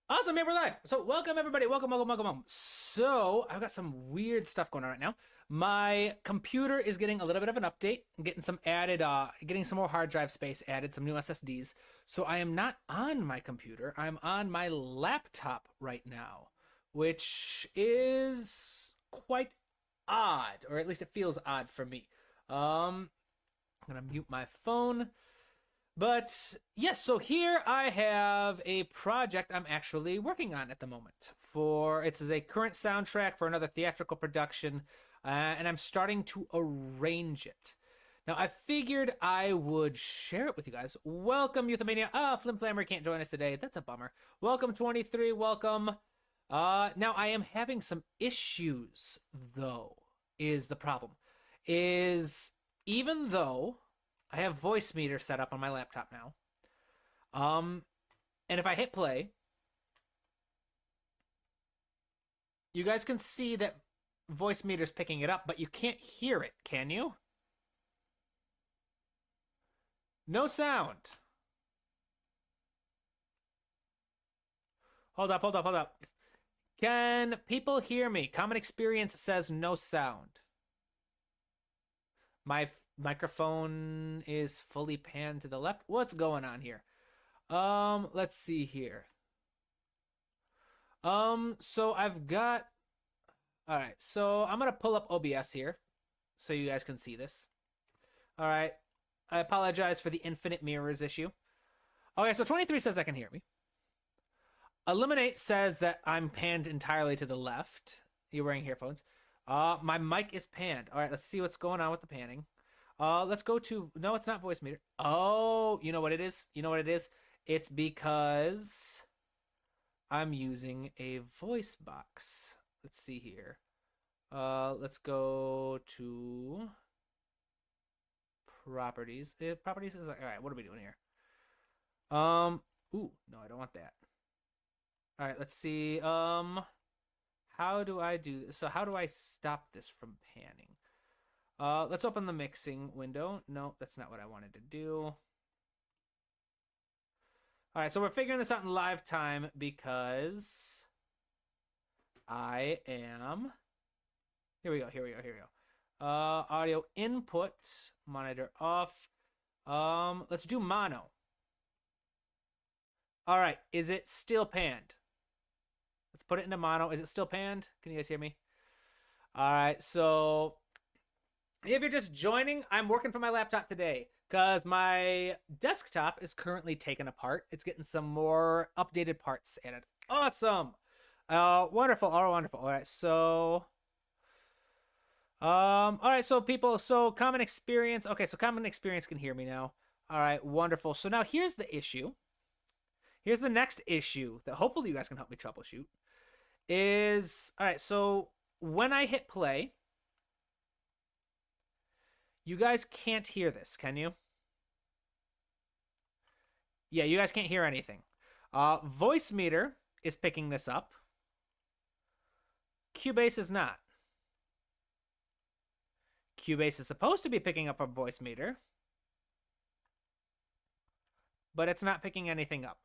Awesome, man, we're live. So welcome everybody. Welcome. So I've got some weird stuff going on right now. My computer is getting a little bit of an update, getting some added, getting some more hard drive space added, some new SSDs. So I am not on my computer. I'm on my laptop right now, which is quite odd, or at least it feels odd for me. I'm gonna mute my phone. But yes, so here I have a project I'm actually working on at the moment. For it's a current soundtrack for another theatrical production, and I'm starting to arrange it. Now I figured I would share it with you guys. Welcome, Euthymania. Flim Flammer can't join us today. That's a bummer. Welcome, 23. Welcome. Now I am having some issues though. Is the problem? Is even though I have voice meter set up on my laptop now. And if I hit play, you guys can see that voice meter's picking it up, but you can't hear it, can you? No sound. Hold up. Can people hear me? Common experience says no sound. My microphone is fully panned to the left. What's going on here? Let's see here. So I've got. All right, so I'm gonna pull up OBS here, so you guys can see this. All right, I apologize for the infinite mirrors issue. Okay, so 23 says I can hear me. Eliminate says that I'm panned entirely to the left. You're wearing earphones. My mic is panned. All right, let's see what's going on with the panning. Let's go to, no, it's not voice meter. Oh, you know what it is? It's because I'm using a voice box. Let's see here. Let's go to properties. Properties is like, all right, what are we doing here? Ooh, no, I don't want that. All right, let's see. How do I do this? So how do I stop this from panning? Let's open the mixing window. No, that's not what I wanted to do. All right, so we're figuring this out in live time because I am. Here we go. Audio input, monitor off. Let's do mono. All right, is it still panned? Let's put it into mono. Is it still panned? Can you guys hear me? All right, so if you're just joining, I'm working from my laptop today because my desktop is currently taken apart. It's getting some more updated parts added. Awesome. Wonderful. All right, so all right, so people, so common experience. Okay, so common experience can hear me now. All right, wonderful. So now here's the issue. Here's the next issue that hopefully you guys can help me troubleshoot. Is all right, so when I hit play, you guys can't hear this, can you? Yeah, you guys can't hear anything. Voice meter is picking this up. Cubase is not. Cubase is supposed to be picking up a voice meter, but it's not picking anything up.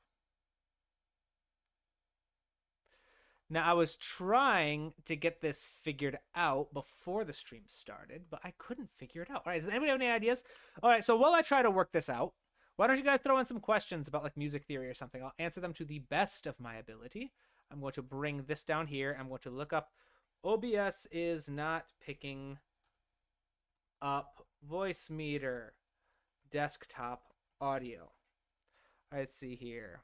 Now, I was trying to get this figured out before the stream started, but I couldn't figure it out. All right, does anybody have any ideas? All right, so while I try to work this out, why don't you guys throw in some questions about like music theory or something? I'll answer them to the best of my ability. I'm going to bring this down here. I'm going to look up OBS is not picking up voice meter desktop audio. All right, let's see here.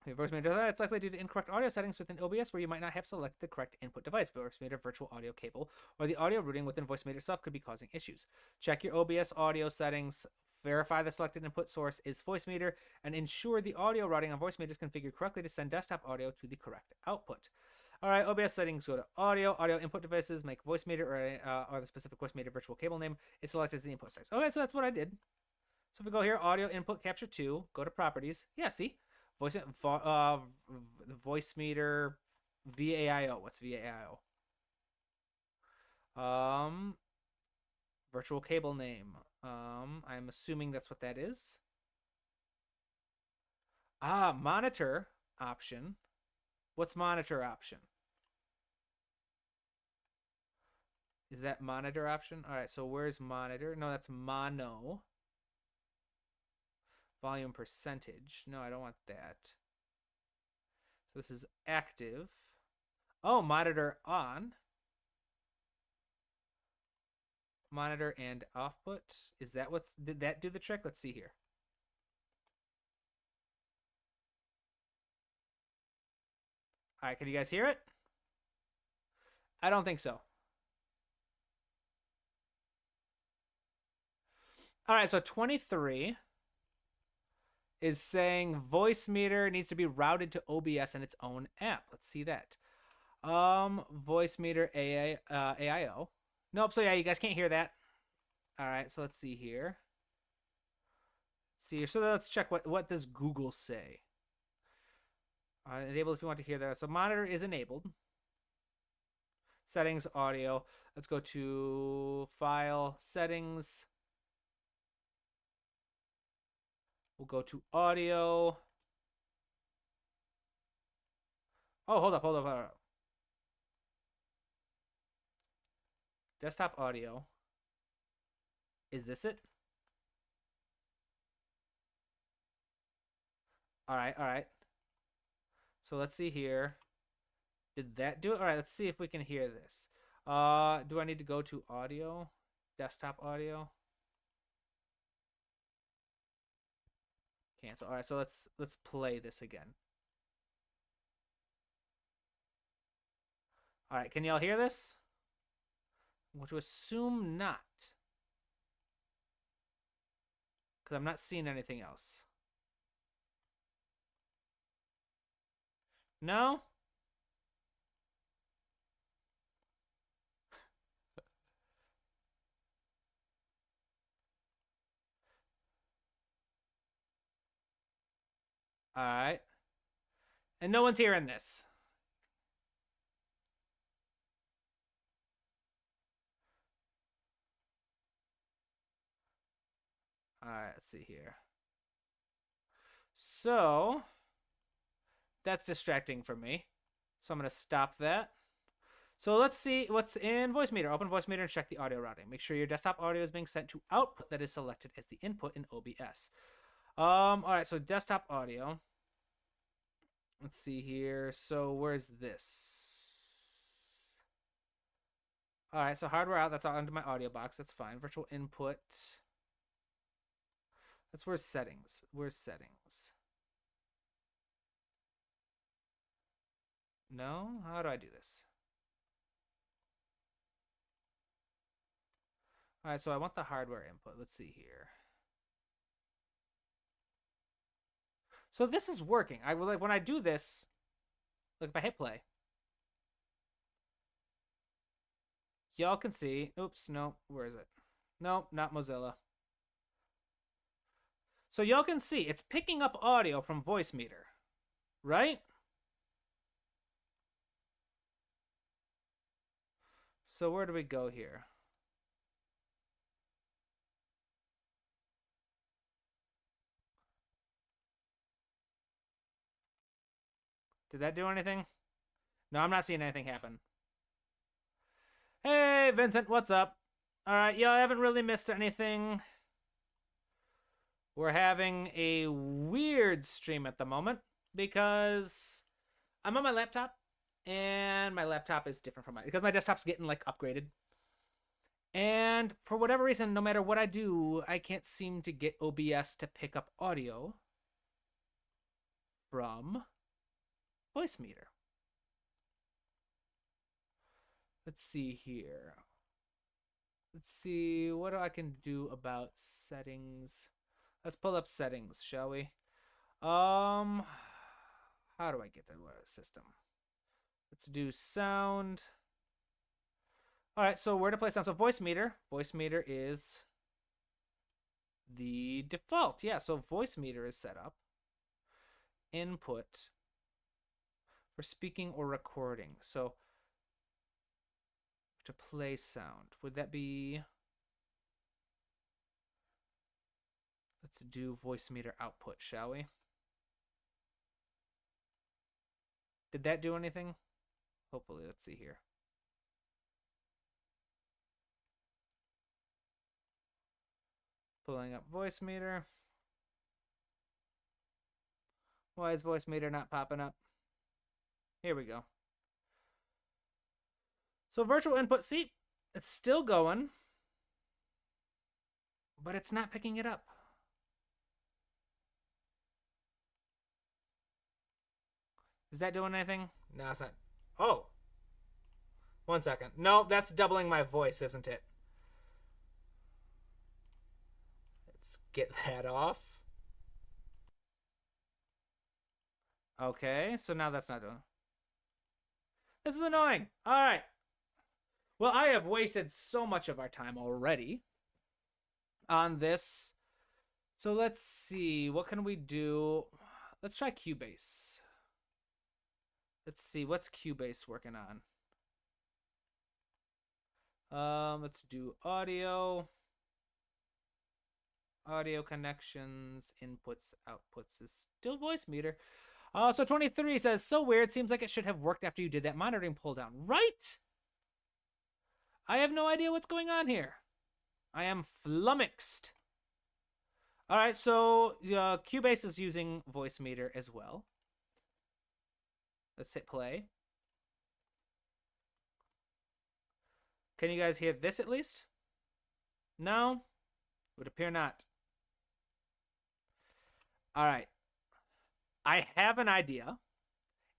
Voice meter, it's likely due to incorrect audio settings within OBS where you might not have selected the correct input device. Voice meter, virtual audio cable, or the audio routing within voice meter itself could be causing issues. Check your OBS audio settings, verify the selected input source is voice meter, and ensure the audio routing on voice meter is configured correctly to send desktop audio to the correct output. All right, OBS settings, go to audio input devices, make voice meter or the specific voice meter virtual cable name is selected as the input source. Okay, so that's what I did. So if we go here, audio input capture 2, go to properties. Yeah, see? Voice meter VAIO. What's VAIO? Virtual cable name. I'm assuming that's what that is. Monitor option. What's monitor option? Is that monitor option? All right, so where's monitor? No, that's mono. Volume percentage. No, I don't want that. So this is active. Oh, monitor on. Monitor and output. Is that what's, did that do the trick? Let's see here. All right, can you guys hear it? I don't think so. All right, so 23 is saying voice meter needs to be routed to OBS in its own app. Let's see that. Voice meter AIO. Nope, so yeah, you guys can't hear that. All right, so let's see here. Let's see here. So let's check what does Google say. Enable if you want to hear that. So monitor is enabled. Settings, audio. Let's go to file, settings. We'll go to audio. Oh, hold up. Desktop audio. Is this it? All right. So let's see here. Did that do it? All right, let's see if we can hear this. Do I need to go to audio? Desktop audio? Cancel. All right, so let's play this again. All right, can y'all hear this? I'm going to assume not. Because I'm not seeing anything else. No? All right. And no one's hearing this. All right, let's see here. So, that's distracting for me. So I'm going to stop that. So let's see what's in voice meter. Open voice meter and check the audio routing. Make sure your desktop audio is being sent to output that is selected as the input in OBS. All right, so desktop audio. Let's see here. So where's this? All right, so hardware out. That's all under my audio box. That's fine. Virtual input. That's where's settings. Where's settings? No? How do I do this? All right, so I want the hardware input. Let's see here. So this is working. I will, like, when I do this, like if I hit play, y'all can see. Oops, no, where is it? No, not Mozilla. So y'all can see it's picking up audio from voice meter, right? So where do we go here? Did that do anything? No, I'm not seeing anything happen. Hey, Vincent, what's up? All right, y'all haven't really missed anything. We're having a weird stream at the moment because I'm on my laptop and my laptop is different from because my desktop's getting like upgraded. And for whatever reason, no matter what I do, I can't seem to get OBS to pick up audio from voice meter. Let's see here. Let's see what I can do about settings. Let's pull up settings, shall we? How do I get to the system? Let's do sound. All right, so where to play sound? So voice meter. Voice meter is the default. Yeah, so voice meter is set up. Input for speaking or recording. So to play sound, would that be... Let's do voice meter output, shall we? Did that do anything? Hopefully, let's see here. Pulling up voice meter. Why is voice meter not popping up? Here we go. So virtual input, see, it's still going, but it's not picking it up. Is that doing anything? No, it's not. Oh. 1 second. No, that's doubling my voice, isn't it? Let's get that off. Okay, so now that's not doing. This is annoying. All right. Well, I have wasted so much of our time already on this. So let's see. What can we do? Let's try Cubase. Let's see. What's Cubase working on? Let's do audio. Audio connections, inputs, outputs is still voice meter. So 23 says, so weird. Seems like it should have worked after you did that monitoring pull down. Right? I have no idea what's going on here. I am flummoxed. All right, so Cubase is using voice meter as well. Let's hit play. Can you guys hear this at least? No? Would appear not. All right. I have an idea.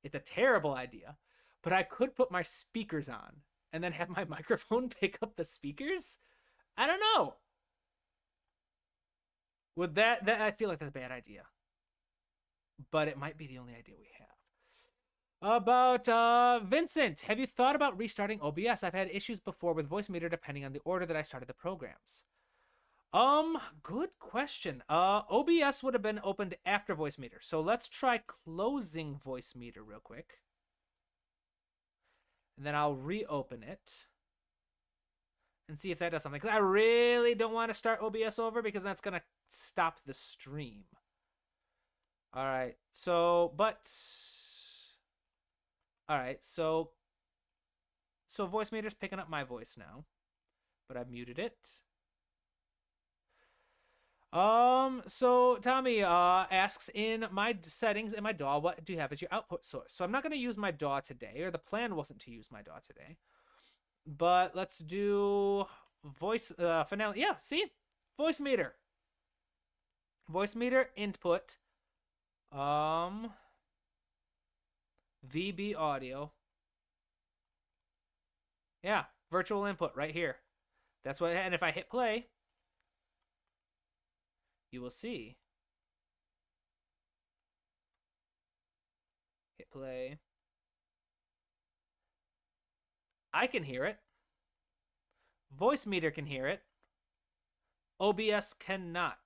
It's a terrible idea, but I could put my speakers on and then have my microphone pick up the speakers. I don't know. Would that I feel like that's a bad idea, but it might be the only idea we have. About Vincent, have you thought about restarting OBS? I've had issues before with voice meter depending on the order that I started the programs. Good question. OBS would have been opened after voice meter. So let's try closing voice meter real quick. And then I'll reopen it and see if that does something. Because I really don't want to start OBS over because that's going to stop the stream. All right. So, all right. So voice meter's picking up my voice now, but I've muted it. So Tommy asks, in my settings in my DAW, what do you have as your output source? So I'm not going to use my DAW today, or the plan wasn't to use my DAW today. But let's do voice finale. Yeah, see? Voice meter. Voice meter input. VB audio. Yeah, virtual input right here. That's what, and if I hit play, you will see. Hit play. I can hear it. Voice meter can hear it. OBS cannot.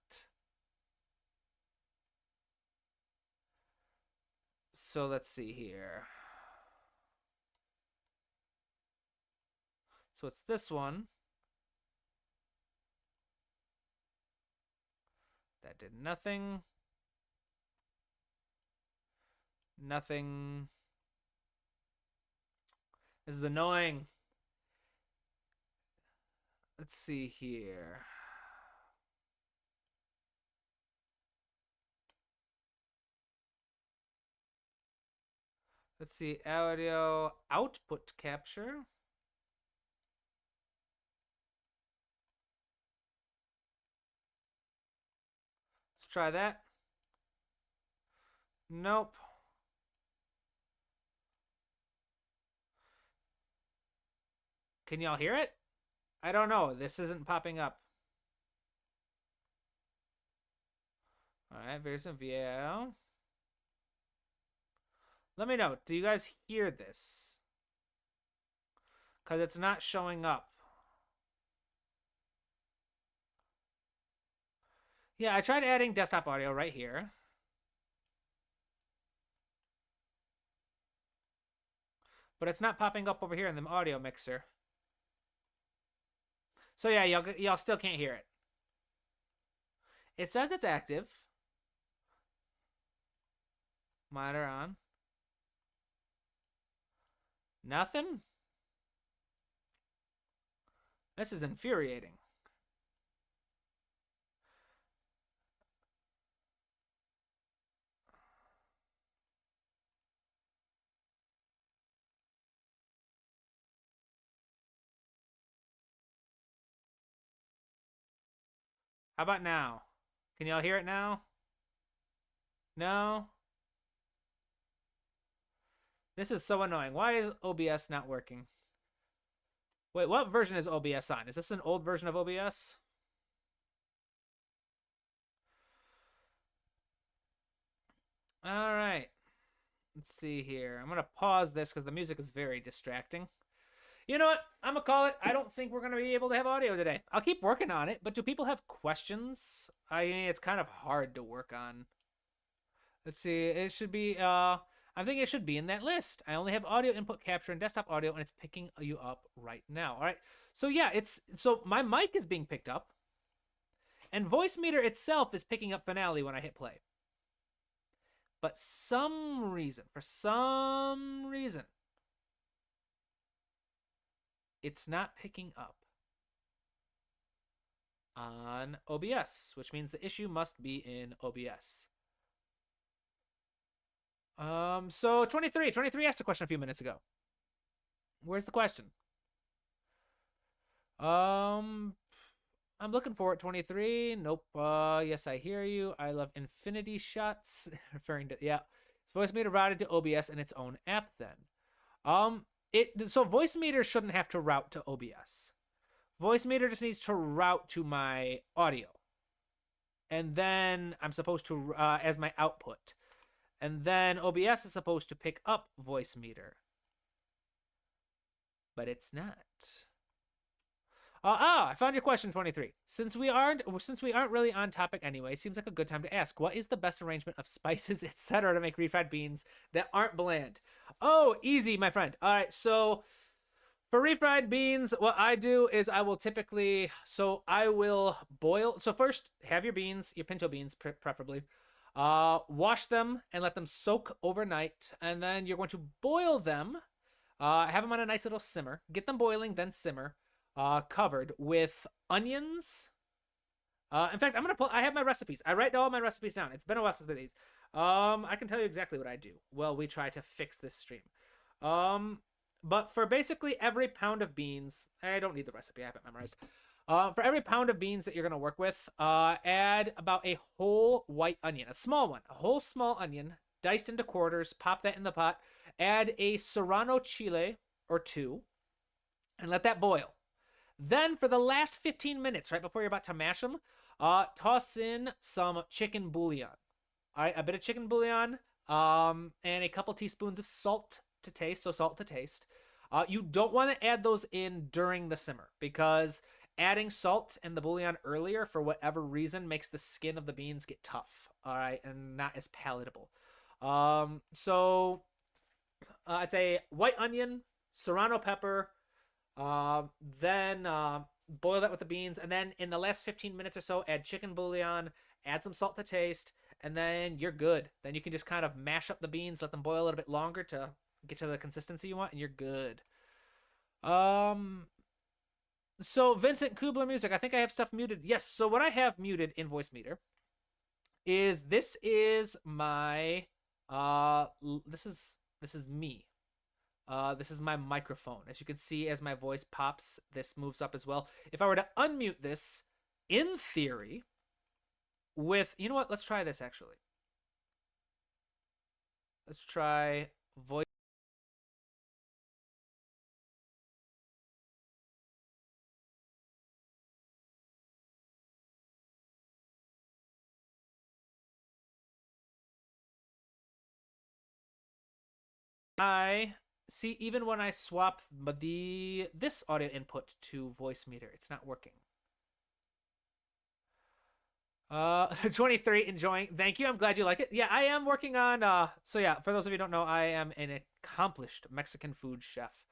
So let's see here. So it's this one. That did nothing. Nothing. This is annoying. Let's see here. Let's see, audio output capture. Let's try that. Nope. Can y'all hear it? I don't know. This isn't popping up. All right, there's some VAL. Let me know. Do you guys hear this? Because it's not showing up. Yeah, I tried adding desktop audio right here. But it's not popping up over here in the audio mixer. So yeah, y'all still can't hear it. It says it's active. Monitor on. Nothing? This is infuriating. How about now? Can y'all hear it now? No? This is so annoying. Why is OBS not working? Wait, what version is OBS on? Is this an old version of OBS? All right. Let's see here. I'm going to pause this because the music is very distracting. You know what? I'm going to call it. I don't think we're going to be able to have audio today. I'll keep working on it, but do people have questions? I mean, it's kind of hard to work on. Let's see. It should be, I think it should be in that list. I only have audio input capture and desktop audio, and it's picking you up right now. All right. So yeah, so my mic is being picked up, and Voice Meter itself is picking up Finale when I hit play. But for some reason, it's not picking up on OBS, which means the issue must be in OBS. So 23 asked a question a few minutes ago. Where's the question? I'm looking for it, 23. Nope. Yes, I hear you. I love infinity shots. Referring to, yeah. It's Voice Meter routed to OBS in its own app then. So Voice Meter shouldn't have to route to OBS. Voice Meter just needs to route to my audio. And then I'm supposed to, as my output. And then OBS is supposed to pick up Voice Meter. But it's not. I found your question, 23. Since we aren't really on topic anyway, seems like a good time to ask, what is the best arrangement of spices, etc., to make refried beans that aren't bland? Oh, easy, my friend. All right, so for refried beans, what I do is I will boil. So first, have your beans, your pinto beans, preferably. Wash them and let them soak overnight, and then you're going to boil them. Have them on a nice little simmer. Get them boiling, then simmer. Covered with onions. In fact, I have my recipes. I write all my recipes down. It's been a while since I did these. I can tell you exactly what I do. Well, we try to fix this stream. But for basically every pound of beans, I don't need the recipe. I have it memorized. For every pound of beans that you're going to work with, add about a whole white onion, a small one, a whole small onion, diced into quarters, pop that in the pot, add a serrano chile or two, and let that boil. Then for the last 15 minutes, right before you're about to mash them, toss in some chicken bouillon. All right, a bit of chicken bouillon, and a couple teaspoons of salt to taste, so salt to taste. You don't want to add those in during the simmer because adding salt and the bouillon earlier, for whatever reason, makes the skin of the beans get tough, all right, and not as palatable. So I'd say white onion, serrano pepper, then boil that with the beans, and then in the last 15 minutes or so, add chicken bouillon, add some salt to taste, and then you're good. Then you can just kind of mash up the beans, let them boil a little bit longer to get to the consistency you want, and you're good. So Vincent Kubler music, I think I have stuff muted. Yes, so what I have muted in Voice Meter is this is my this is me. This is my microphone. As you can see, as my voice pops, this moves up as well. If I were to unmute this, in theory, with, you know what? Let's try this actually. Let's try voice. I see, even when I swap this audio input to Voice Meter, it's not working. 23 enjoying. Thank you. I'm glad you like it. Yeah, I am working on so yeah, for those of you who don't know, I am an accomplished Mexican food chef.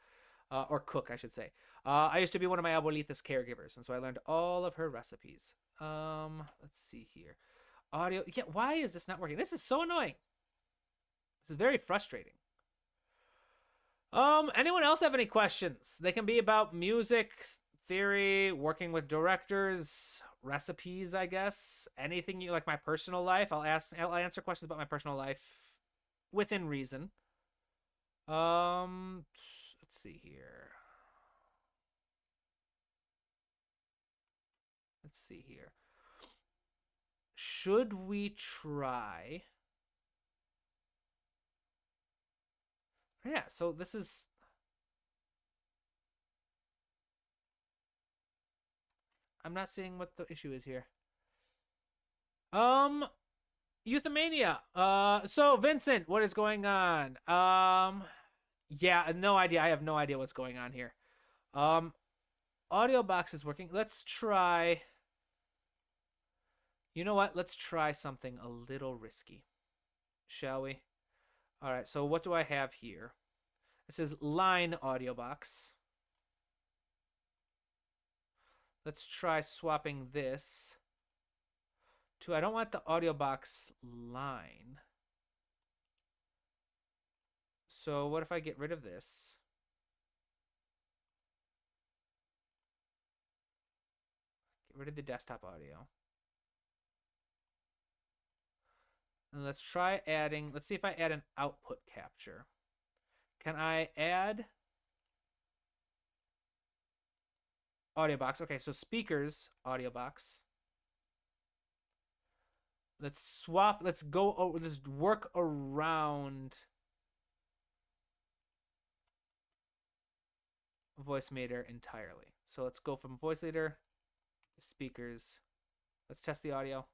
Or cook, I should say. I used to be one of my abuelita's caregivers, and so I learned all of her recipes. Let's see here. Audio. Yeah, why is this not working? This is so annoying. This is very frustrating. Anyone else have any questions? They can be about music, theory, working with directors, recipes, I guess. Anything you like, my personal life. I'll answer questions about my personal life within reason. Um let's see here. Let's see here. Should we try? Yeah, so this is I'm not seeing what the issue is here. Um Euthymania. So Vincent, what is going on? Yeah, no idea. I have no idea what's going on here. Um Audio box is working. Let's try. You know what? Let's try something a little risky. Shall we? All right. So what do I have here? It says line audio box. Let's try swapping this to I don't want the audio box line. So what if I get rid of this? Get rid of the desktop audio. And let's try adding, let's see if I add an output capture. Can I add audio box? Okay, so speakers, audio box. Let's swap, let's work around voice meter entirely. So let's go from voice meter to speakers. Let's test the audio.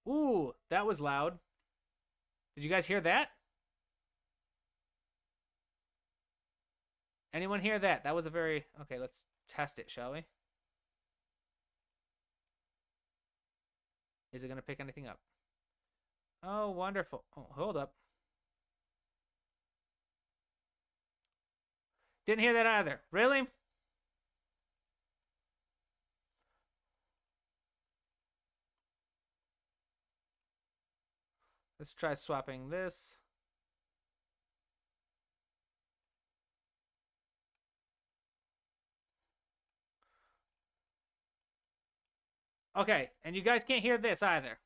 Ooh, that was loud. Did you guys hear that? Anyone hear that? That was a very... Okay, let's test it, shall we? Is it going to pick anything up? Oh, wonderful. Oh, hold up. Didn't hear that either. Really? Let's try swapping this. Okay, and you guys can't hear this either.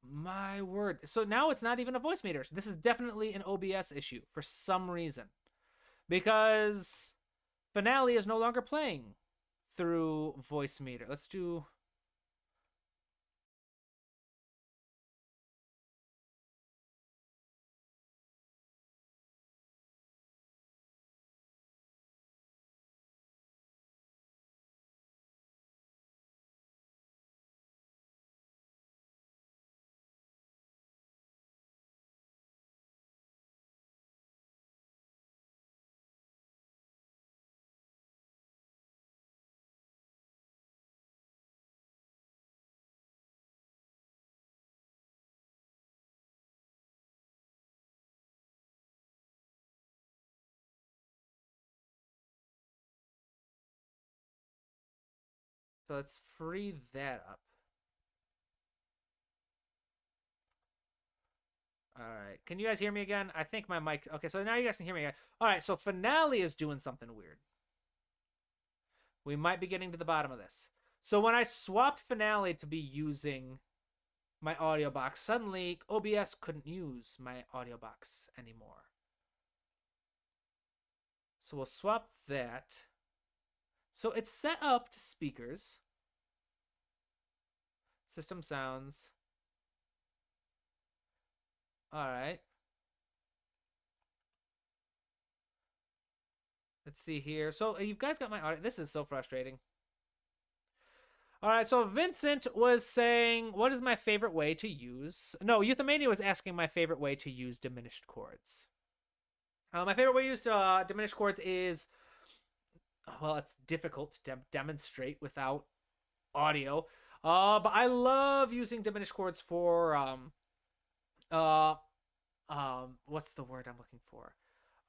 My word. So now it's not even a voice meter. This is definitely an OBS issue for some reason. Because Finale is no longer playing through voice meter. Let's do... So let's free that up. All right. Can you guys hear me again? I think my mic... Okay, so now you guys can hear me again. All right, so Finale is doing something weird. We might be getting to the bottom of this. So when I swapped Finale to be using my audio box, suddenly OBS couldn't use my audio box anymore. So we'll swap that. So it's set up to speakers. System sounds. All right. Let's see here. So you guys got my audio. This is so frustrating. All right, so Vincent was saying, what is my favorite way to use... No, Euthymania was asking my favorite way to use diminished chords. My favorite way to use diminished chords is... Well, it's difficult to demonstrate without audio. But I love using diminished chords for... what's the word I'm looking for?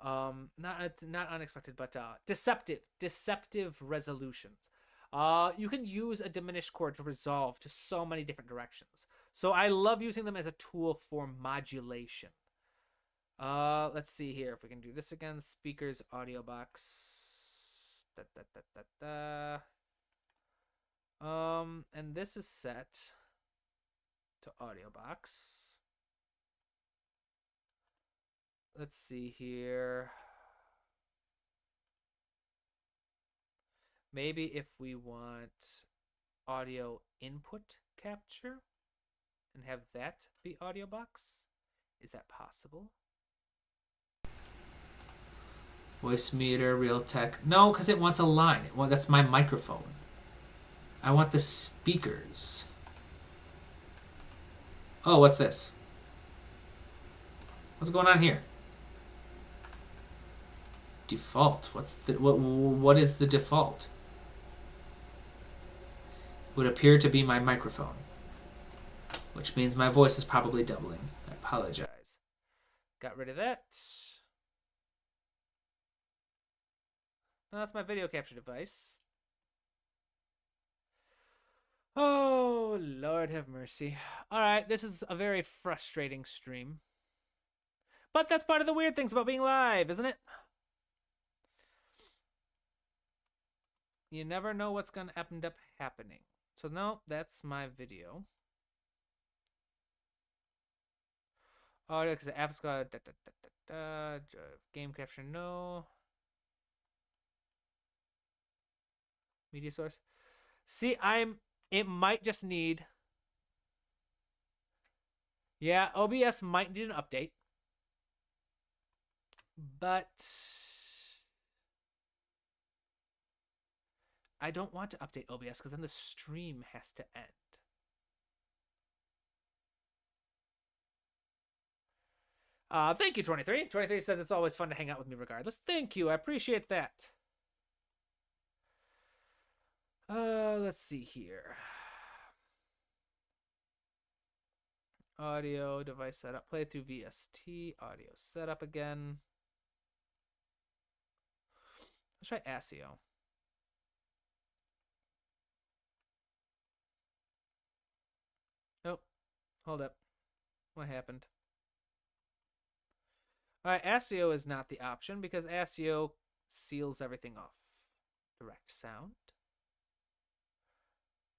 Not unexpected, but deceptive resolutions. You can use a diminished chord to resolve to so many different directions. So I love using them as a tool for modulation. Let's see here if we can do this again. Speakers, audio box. Da, da, da, da, da. And this is set to audio box. Let's see here. Maybe if we want audio input capture and have that be audio box. Is that possible? Voice meter, Realtek. No, because it wants a line. Well, that's my microphone. I want the speakers. Oh, what's this? What's going on here? Default. What is the default? Would appear to be my microphone, which means my voice is probably doubling. I apologize. Got rid of that. Now that's my video capture device. Oh, Lord have mercy. All right, this is a very frustrating stream. But that's part of the weird things about being live, isn't it? You never know what's going to end up happening. So no, that's my video. Audio, because the app's got game capture, no. Media source. See, it might just need. Yeah, OBS might need an update. But I don't want to update OBS because then the stream has to end. Thank you, 23. 23 says it's always fun to hang out with me regardless. Thank you. I appreciate that. Let's see here. Audio device setup. Play through VST. Audio setup again. Let's try ASIO. Oh, hold up. What happened? All right, ASIO is not the option because ASIO seals everything off. Direct sound.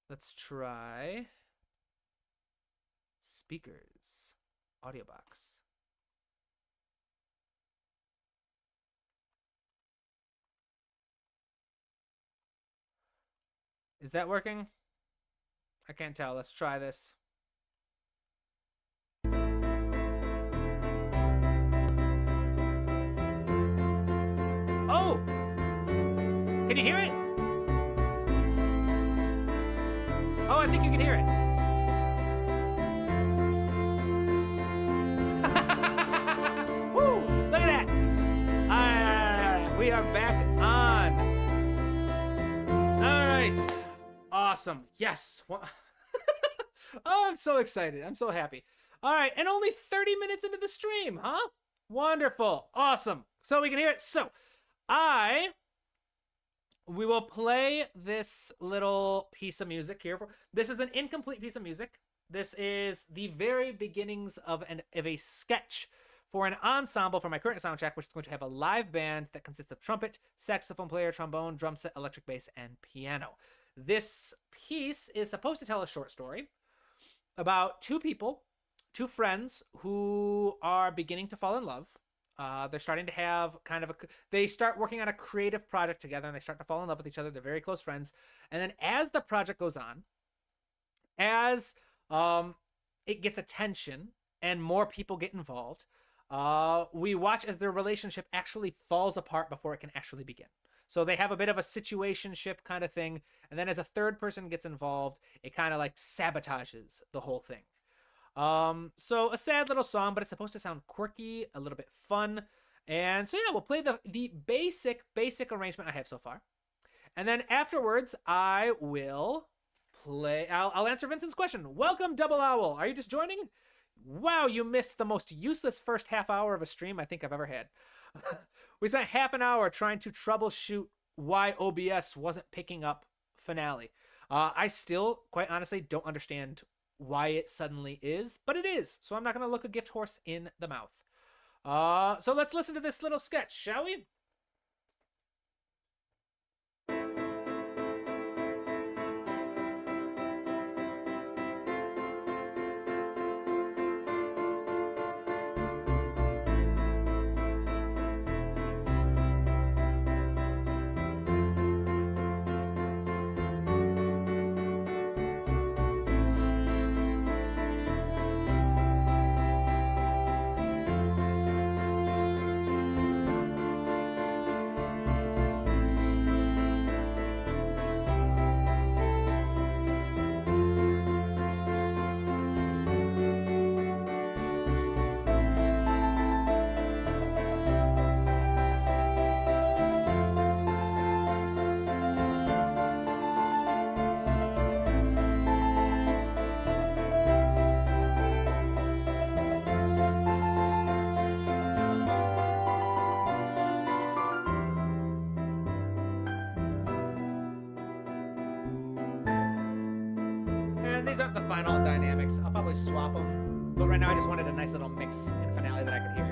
Let's try speakers, audio box. Is that working? I can't tell. Let's try this. Oh! Can you hear it? Oh, I think you can hear it. Woo! Look at that. All right. We are back on. All right. Awesome. Yes. Oh, I'm so excited. I'm so happy. All right. And only 30 minutes into the stream, huh? Wonderful. Awesome. So we can hear it. So we will play this little piece of music here. This is an incomplete piece of music. This is the very beginnings of a sketch for an ensemble for my current soundtrack, which is going to have a live band that consists of trumpet, saxophone player, trombone, drum set, electric bass, and piano. This piece is supposed to tell a short story about two friends who are beginning to fall in love. They're starting to have they start working on a creative project together and they start to fall in love with each other. They're very close friends. And then as the project goes on, as it gets attention and more people get involved, we watch as their relationship actually falls apart before it can actually begin. So they have a bit of a situationship kind of thing. And then as a third person gets involved, it kind of like sabotages the whole thing. So a sad little song, but it's supposed to sound quirky, a little bit fun. And so yeah, we'll play the basic arrangement I have so far. And then afterwards, I will play, I'll answer Vincent's question. Welcome, Double Owl. Are you just joining? Wow, you missed the most useless first half hour of a stream I think I've ever had. We spent half an hour trying to troubleshoot why OBS wasn't picking up Finale. I still, quite honestly, don't understand why it suddenly is, but it is. So I'm not going to look a gift horse in the mouth. So let's listen to this little sketch, shall we? These aren't the final dynamics. I'll probably swap them. But right now I just wanted a nice little mix and finale that I could hear.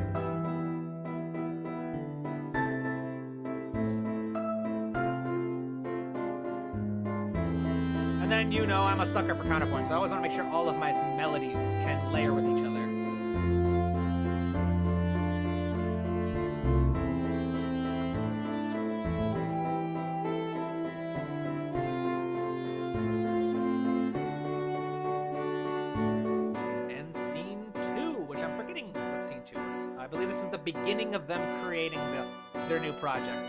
And then, you know, I'm a sucker for counterpoint, so I always want to make sure all of my melodies can layer with each other. The beginning of them creating their new project.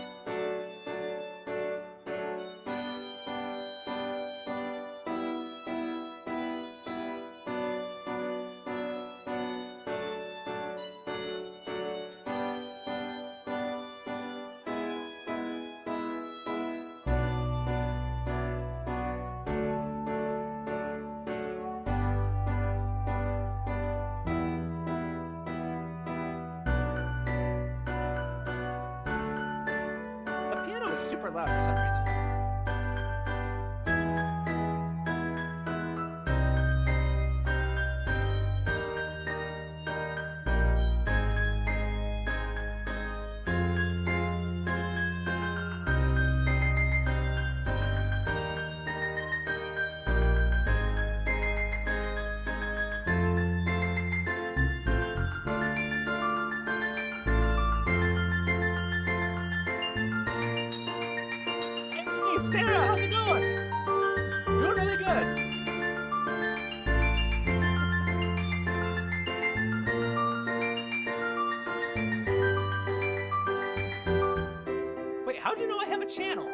Super loud for some reason. Sarah, how's it going? Doing really good. Wait, how do you know I have a channel?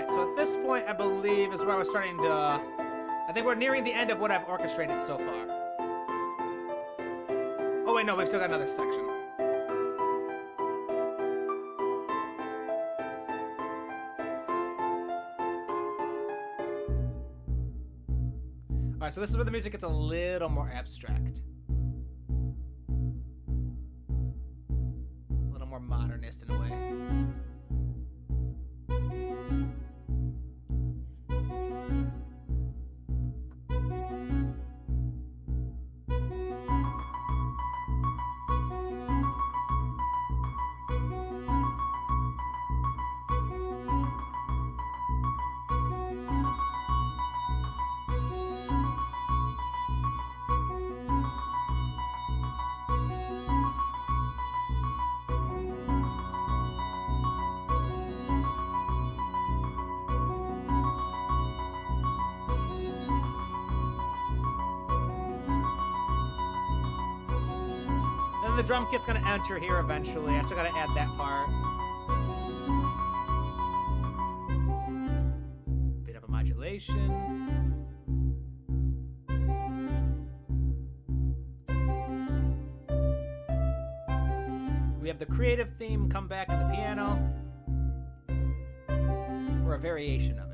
So at this point, I believe, is where I was starting to... I think we're nearing the end of what I've orchestrated so far. Oh, wait, no, we've still got another section. Alright, so this is where the music gets a little more abstract. A little more modernist in a way. The drum kit's gonna enter here eventually. I still gotta add that part. Bit of a modulation. isolation. We have the creative theme come back in the piano, or a variation of it.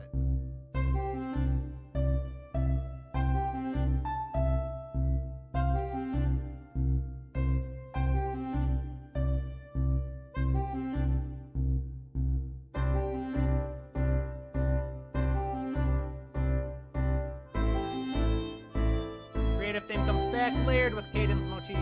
Creative theme comes back, layered with cadence motif.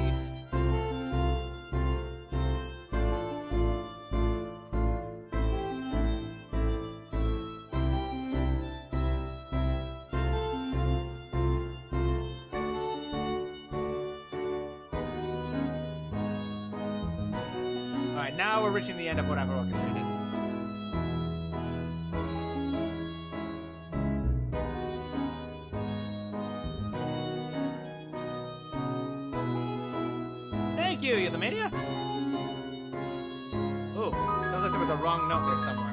Alright, now we're reaching the end of what I've orchestrated. Thank you, you the mania. Ooh, sounds like there was a wrong note there somewhere.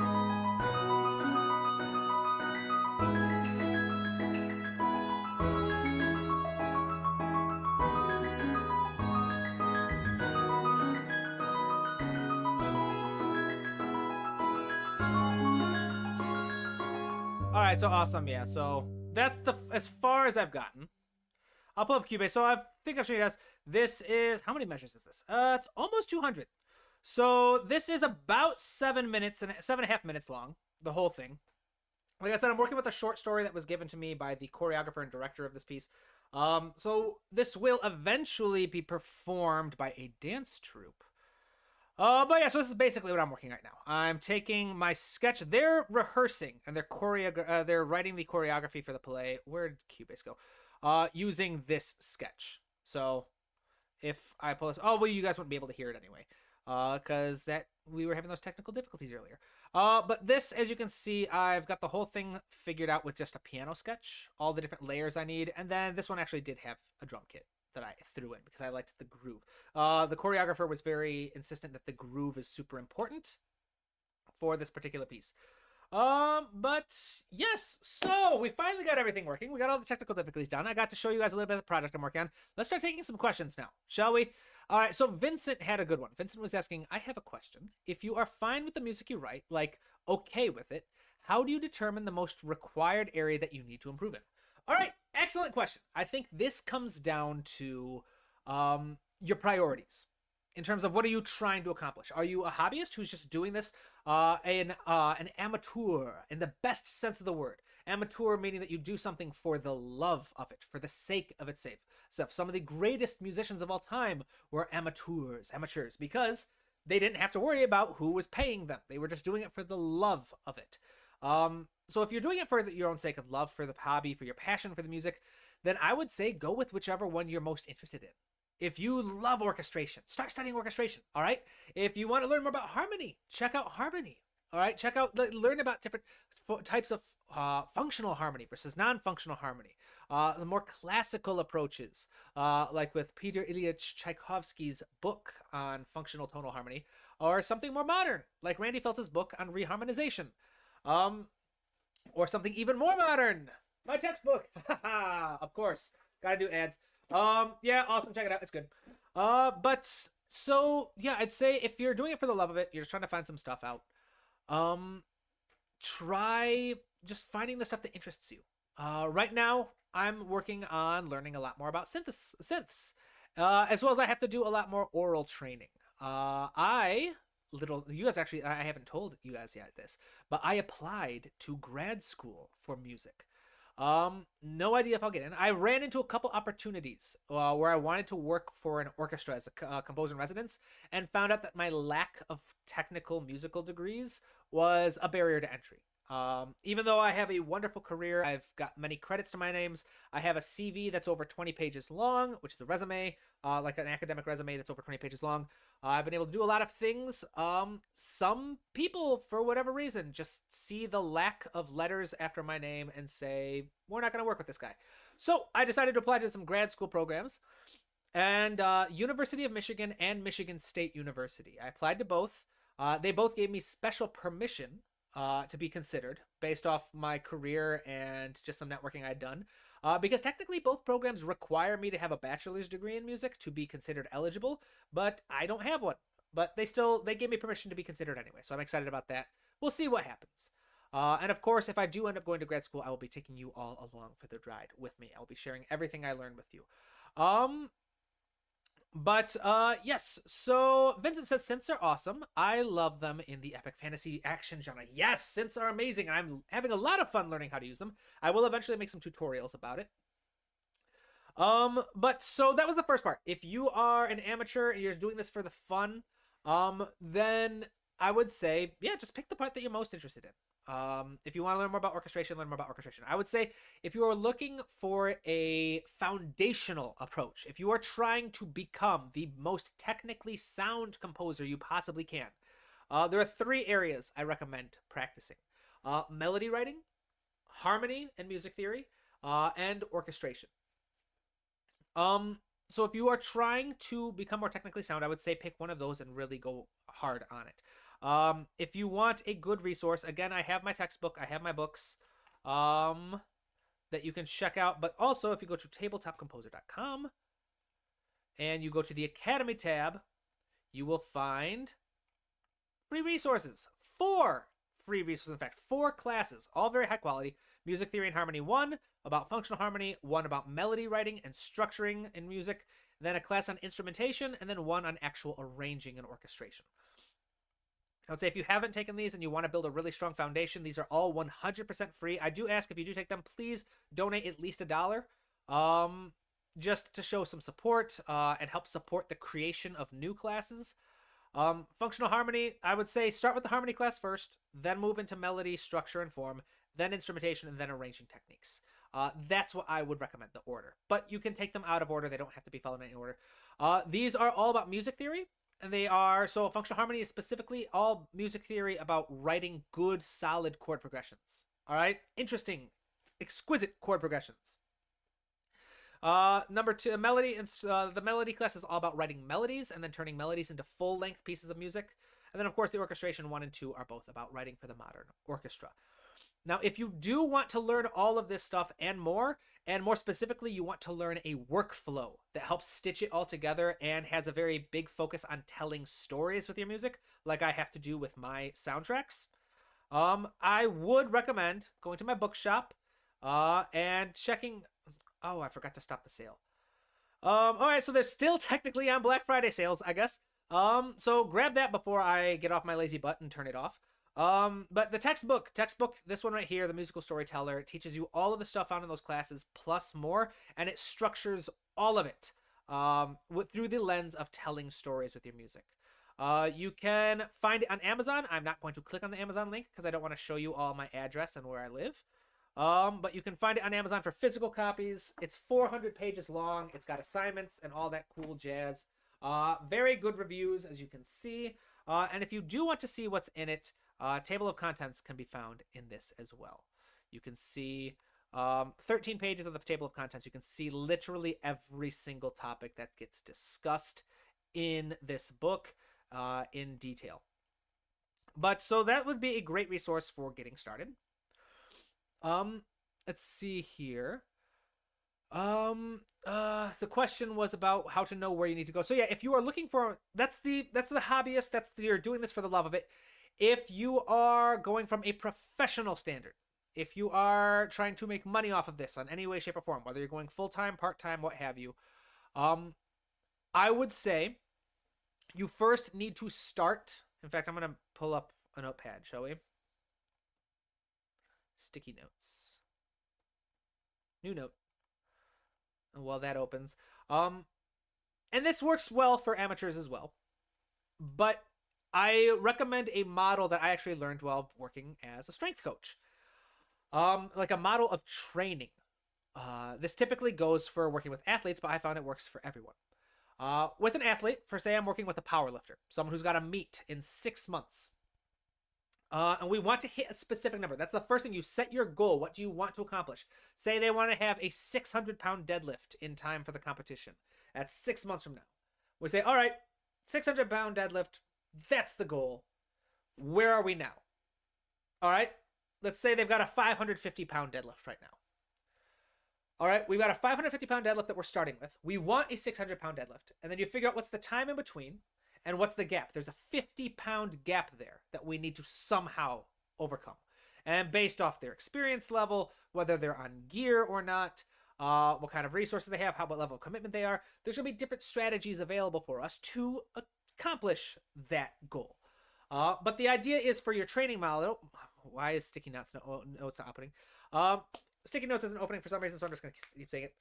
Alright, so awesome, yeah. So that's as far as I've gotten. I'll pull up Cubase. So I think I'll show you guys. This is, how many measures is this? It's almost 200. So this is about 7 minutes and 7.5 minutes long, the whole thing. Like I said, I'm working with a short story that was given to me by the choreographer and director of this piece. So this will eventually be performed by a dance troupe. But yeah, so this is basically what I'm working right now. I'm taking my sketch. They're rehearsing and they're writing the choreography for the play. Where'd Cubase go? Using this sketch. So if I pull this, oh well, you guys wouldn't be able to hear it anyway, because we were having those technical difficulties earlier. But this, as you can see, I've got the whole thing figured out with just a piano sketch, all the different layers I need, and then this one actually did have a drum kit that I threw in because I liked the groove. The choreographer was very insistent that the groove is super important for this particular piece. But yes, so we finally got everything working. We got all the technical difficulties done. I got to show you guys a little bit of the project I'm working on. Let's start taking some questions now, shall we? All right, so Vincent had a good one. Vincent was asking, I have a question. If you are fine with the music you write, like okay with it, how do you determine the most required area that you need to improve in? All right, excellent question. I think this comes down to your priorities. In terms of what are you trying to accomplish? Are you a hobbyist who's just doing this? An amateur in the best sense of the word. Amateur meaning that you do something for the love of it, for the sake of its sake. So some of the greatest musicians of all time were amateurs, because they didn't have to worry about who was paying them. They were just doing it for the love of it. So if you're doing it for your own sake of love, for the hobby, for your passion for the music, then I would say go with whichever one you're most interested in. If you love orchestration, start studying orchestration, all right? If you want to learn more about harmony, check out harmony, all right? Learn about different types of functional harmony versus non-functional harmony. The more classical approaches, like with Peter Ilyich Tchaikovsky's book on functional tonal harmony, or something more modern, like Randy Feltz's book on reharmonization. Or something even more modern. My textbook. Of course. Gotta do ads. Yeah, awesome. Check it out. It's good. But so yeah, I'd say if you're doing it for the love of it, you're just trying to find some stuff out. Try just finding the stuff that interests you. Right now, I'm working on learning a lot more about synths, as well as I have to do a lot more oral training. You guys actually, I haven't told you guys yet this, but I applied to grad school for music. No idea if I'll get in. I ran into a couple opportunities where I wanted to work for an orchestra as a composer in residence, and found out that my lack of technical musical degrees was a barrier to entry. Even though I have a wonderful career, I've got many credits to my names. I have a CV that's over 20 pages long, which is a resume, like an academic resume that's over 20 pages long. I've been able to do a lot of things. Some people, for whatever reason, just see the lack of letters after my name and say, we're not going to work with this guy. So I decided to apply to some grad school programs, and University of Michigan and Michigan State University. I applied to both. They both gave me special permission to be considered based off my career and just some networking I'd done. Because technically both programs require me to have a bachelor's degree in music to be considered eligible, but I don't have one. But they gave me permission to be considered anyway, so I'm excited about that. We'll see what happens. And of course, if I do end up going to grad school, I will be taking you all along for the ride with me. I'll be sharing everything I learned with you. Yes, so Vincent says synths are awesome. I love them in the epic fantasy action genre. Yes, synths are amazing, and I'm having a lot of fun learning how to use them. I will eventually make some tutorials about it. But so that was the first part. If you are an amateur and you're doing this for the fun, then I would say, yeah, just pick the part that you're most interested in. If you want to learn more about orchestration, learn more about orchestration. I would say if you are looking for a foundational approach, if you are trying to become the most technically sound composer you possibly can, there are 3 areas I recommend practicing. Melody writing, harmony and music theory, and orchestration. So if you are trying to become more technically sound, I would say pick one of those and really go hard on it. If you want a good resource, again, I have my textbook, I have my books, that you can check out. But also, if you go to tabletopcomposer.com and you go to the Academy tab, you will find free resources. 4 free resources, in fact, 4 classes, all very high quality. Music Theory and Harmony 1, about functional harmony, 1 about melody writing and structuring in music, then a class on instrumentation, and then 1 on actual arranging and orchestration. I would say if you haven't taken these and you want to build a really strong foundation, these are all 100% free. I do ask if you do take them, please donate at least $1, just to show some support and help support the creation of new classes. Functional harmony, I would say start with the harmony class first, then move into melody, structure, and form, then instrumentation, and then arranging techniques. That's what I would recommend, the order. But you can take them out of order. They don't have to be followed in any order. These are all about music theory. And they are, so functional harmony is specifically all music theory about writing good, solid chord progressions. All right? Interesting, exquisite chord progressions. Number 2, melody. The melody class is all about writing melodies and then turning melodies into full-length pieces of music. And then, of course, the orchestration 1 and 2 are both about writing for the modern orchestra. Now, if you do want to learn all of this stuff and more specifically, you want to learn a workflow that helps stitch it all together and has a very big focus on telling stories with your music, like I have to do with my soundtracks, I would recommend going to my bookshop and checking... Oh, I forgot to stop the sale. All right, so they're still technically on Black Friday sales, I guess. So grab that before I get off my lazy butt and turn it off. But the textbook, this one right here, The Musical Storyteller, it teaches you all of the stuff found in those classes plus more, and it structures all of it through the lens of telling stories with your music. You can find it on Amazon. I'm not going to click on the Amazon link because I don't want to show you all my address and where I live. But you can find it on Amazon for physical copies. It's 400 pages long. It's got assignments and all that cool jazz. Very good reviews, as you can see. And if you do want to see what's in it, table of contents can be found in this as well. You can see 13 pages of the table of contents. You can see literally every single topic that gets discussed in this book in detail. But so that would be a great resource for getting started. Let's see here. The question was about how to know where you need to go. So yeah, if you are looking for, that's the hobbyist, you're doing this for the love of it. If you are going from a professional standard, if you are trying to make money off of this on any way, shape, or form, whether you're going full-time, part-time, what have you, I would say you first need to start. In fact, I'm going to pull up a notepad, shall we? Sticky notes. New note. And while that opens. And this works well for amateurs as well. But I recommend a model that I actually learned while working as a strength coach. Like a model of training. This typically goes for working with athletes, but I found it works for everyone. With an athlete, for say I'm working with a power lifter, someone who's got to meet in 6 months. And we want to hit a specific number. That's the first thing. You set your goal. What do you want to accomplish? Say they want to have a 600-pound deadlift in time for the competition. That's 6 months from now. We say, all right, 600-pound deadlift, that's the goal. Where are we now? All right. Let's say they've got a 550-pound deadlift right now. All right, we've got a 550-pound deadlift that we're starting with. We want a 600-pound deadlift. And then you figure out what's the time in between and what's the gap. There's a 50-pound gap there that we need to somehow overcome. And based off their experience level, whether they're on gear or not, what kind of resources they have, what level of commitment they are, there's going to be different strategies available for us to accomplish that goal. But the idea is for your training model. Why is sticky notes not opening? Sticky notes isn't opening for some reason, so I'm just going to keep saying it.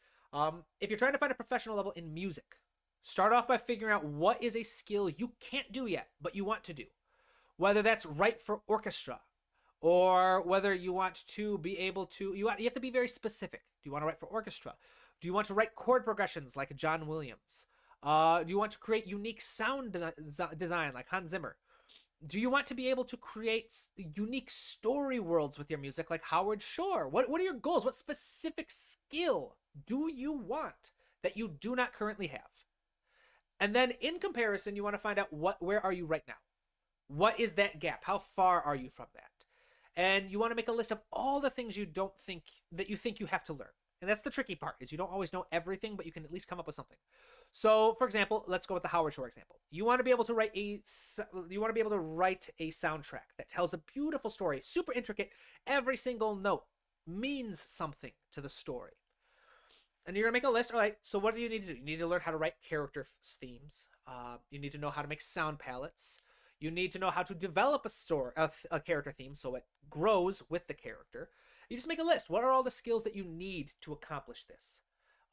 If you're trying to find a professional level in music, start off by figuring out what is a skill you can't do yet, but you want to do. Whether that's write for orchestra, or whether you want to be able to, you have to be very specific. Do you want to write for orchestra? Do you want to write chord progressions like John Williams? Do you want to create unique sound design like Hans Zimmer? Do you want to be able to create unique story worlds with your music like Howard Shore? What are your goals? What specific skill do you want that you do not currently have? And then in comparison, you want to find out where are you right now? What is that gap? How far are you from that? And you want to make a list of all the things you think you have to learn. And that's the tricky part, is you don't always know everything, but you can at least come up with something. So, for example, let's go with the Howard Shore example. You want to be able to write a soundtrack that tells a beautiful story, super intricate. Every single note means something to the story. And you're gonna make a list. All right. So what do you need to do? You need to learn how to write character themes. You need to know how to make sound palettes. You need to know how to develop a character theme so it grows with the character. You just make a list. What are all the skills that you need to accomplish this?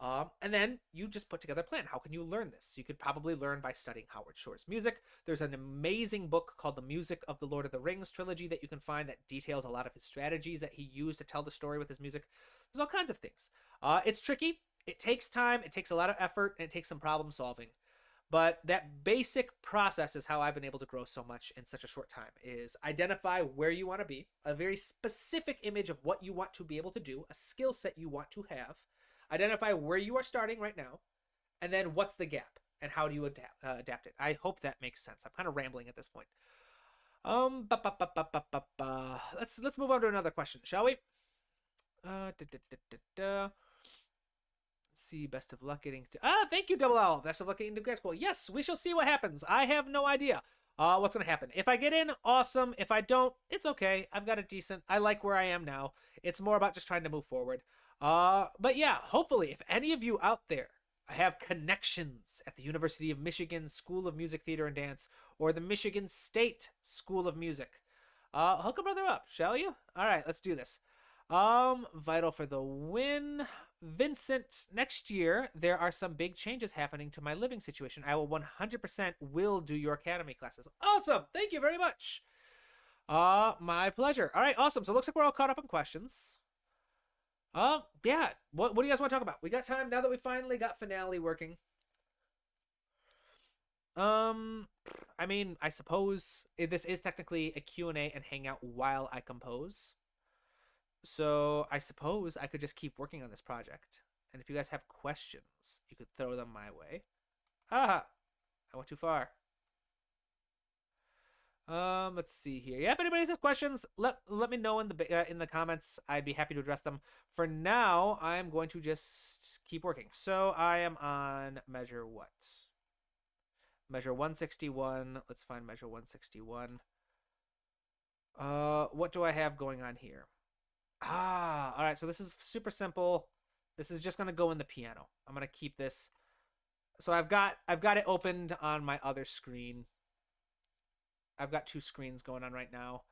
And then you just put together a plan. How can you learn this? You could probably learn by studying Howard Shore's music. There's an amazing book called The Music of the Lord of the Rings trilogy that you can find that details a lot of his strategies that he used to tell the story with his music. There's all kinds of things. It's tricky. It takes time. It takes a lot of effort, and it takes some problem solving. But that basic process is how I've been able to grow so much in such a short time, is identify where you want to be, a very specific image of what you want to be able to do, a skill set you want to have, identify where you are starting right now, and then what's the gap, and how do you adapt it. I hope that makes sense. I'm kind of rambling at this point. Let's move on to another question, shall we? Let's see. Best of luck getting to... thank you, Double L. Best of luck getting to grad school. Yes, we shall see what happens. I have no idea what's going to happen. If I get in, awesome. If I don't, it's okay. I've got a decent... I like where I am now. It's more about just trying to move forward. But yeah, hopefully, if any of you out there have connections at the University of Michigan School of Music, Theater, and Dance, or the Michigan State School of Music, hook a brother up, shall you? All right, let's do this. Vital for the win. Vincent, next year, there are some big changes happening to my living situation. I will 100% will do your academy classes. Awesome. Thank you very much. My pleasure. All right, awesome. So it looks like we're all caught up in questions. Yeah. What do you guys want to talk about? We got time now that we finally got finale working. I mean, I suppose this is technically a Q&A and hangout while I compose. So I suppose I could just keep working on this project. And if you guys have questions, you could throw them my way. Aha! I went too far. Let's see here. Yeah, if anybody has questions, let me know in the comments. I'd be happy to address them. For now, I'm going to just keep working. So I am on measure what? Measure 161. Let's find measure 161. What do I have going on here? All right, so this is super simple. This is just gonna go in the piano. I'm gonna keep this. So I've got it opened on my other screen. I've got two screens going on right now.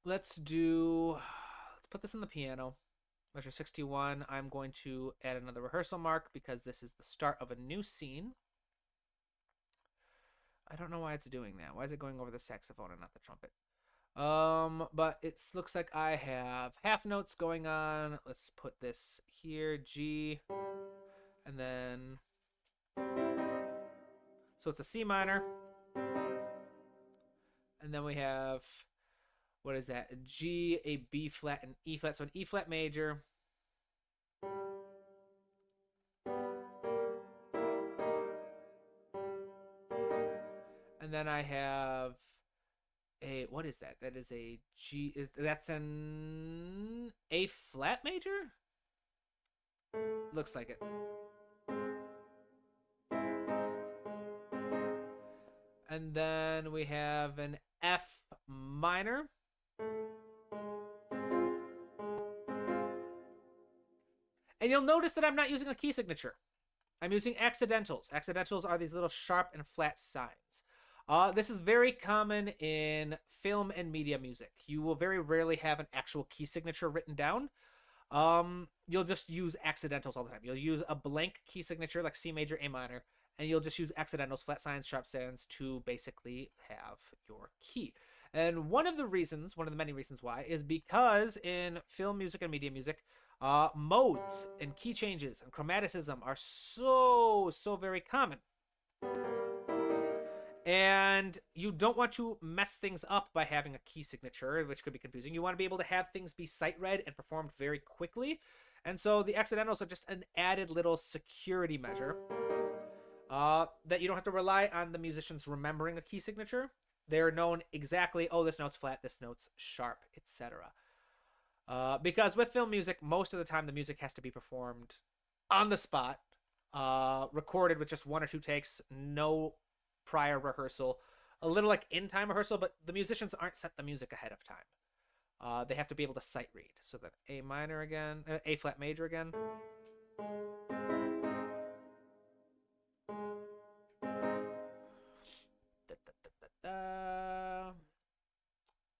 Let's put this in the piano. Measure 61. I'm going to add another rehearsal mark because this is the start of a new scene. I don't know why it's doing that. Why is it going over the saxophone and not the trumpet? But it looks like I have half notes going on. Let's put this here, G, and then, so it's a C minor, and then we have, what is that? A G, a B flat, and E flat. So an E flat major. And then I have what is that? That is a G. That's an A flat major. Looks like it. And then we have an F minor. And you'll notice that I'm not using a key signature. I'm using accidentals. Accidentals are these little sharp and flat signs. This is very common in film and media music. You will very rarely have an actual key signature written down. You'll just use accidentals all the time. You'll use a blank key signature like C major, A minor, and you'll just use accidentals, flat signs, sharp signs to basically have your key. And one of the many reasons why, is because in film music and media music, modes and key changes and chromaticism are so very common. And you don't want to mess things up by having a key signature, which could be confusing. You want to be able to have things be sight read and performed very quickly. And so the accidentals are just an added little security measure that you don't have to rely on the musicians remembering a key signature. They're known exactly, oh, this note's flat, this note's sharp, etc. Because with film music, most of the time the music has to be performed on the spot, recorded with just 1 or 2 takes, no prior rehearsal, a little like in-time rehearsal, but the musicians aren't set the music ahead of time. They have to be able to sight read. So then A minor again, A flat major again.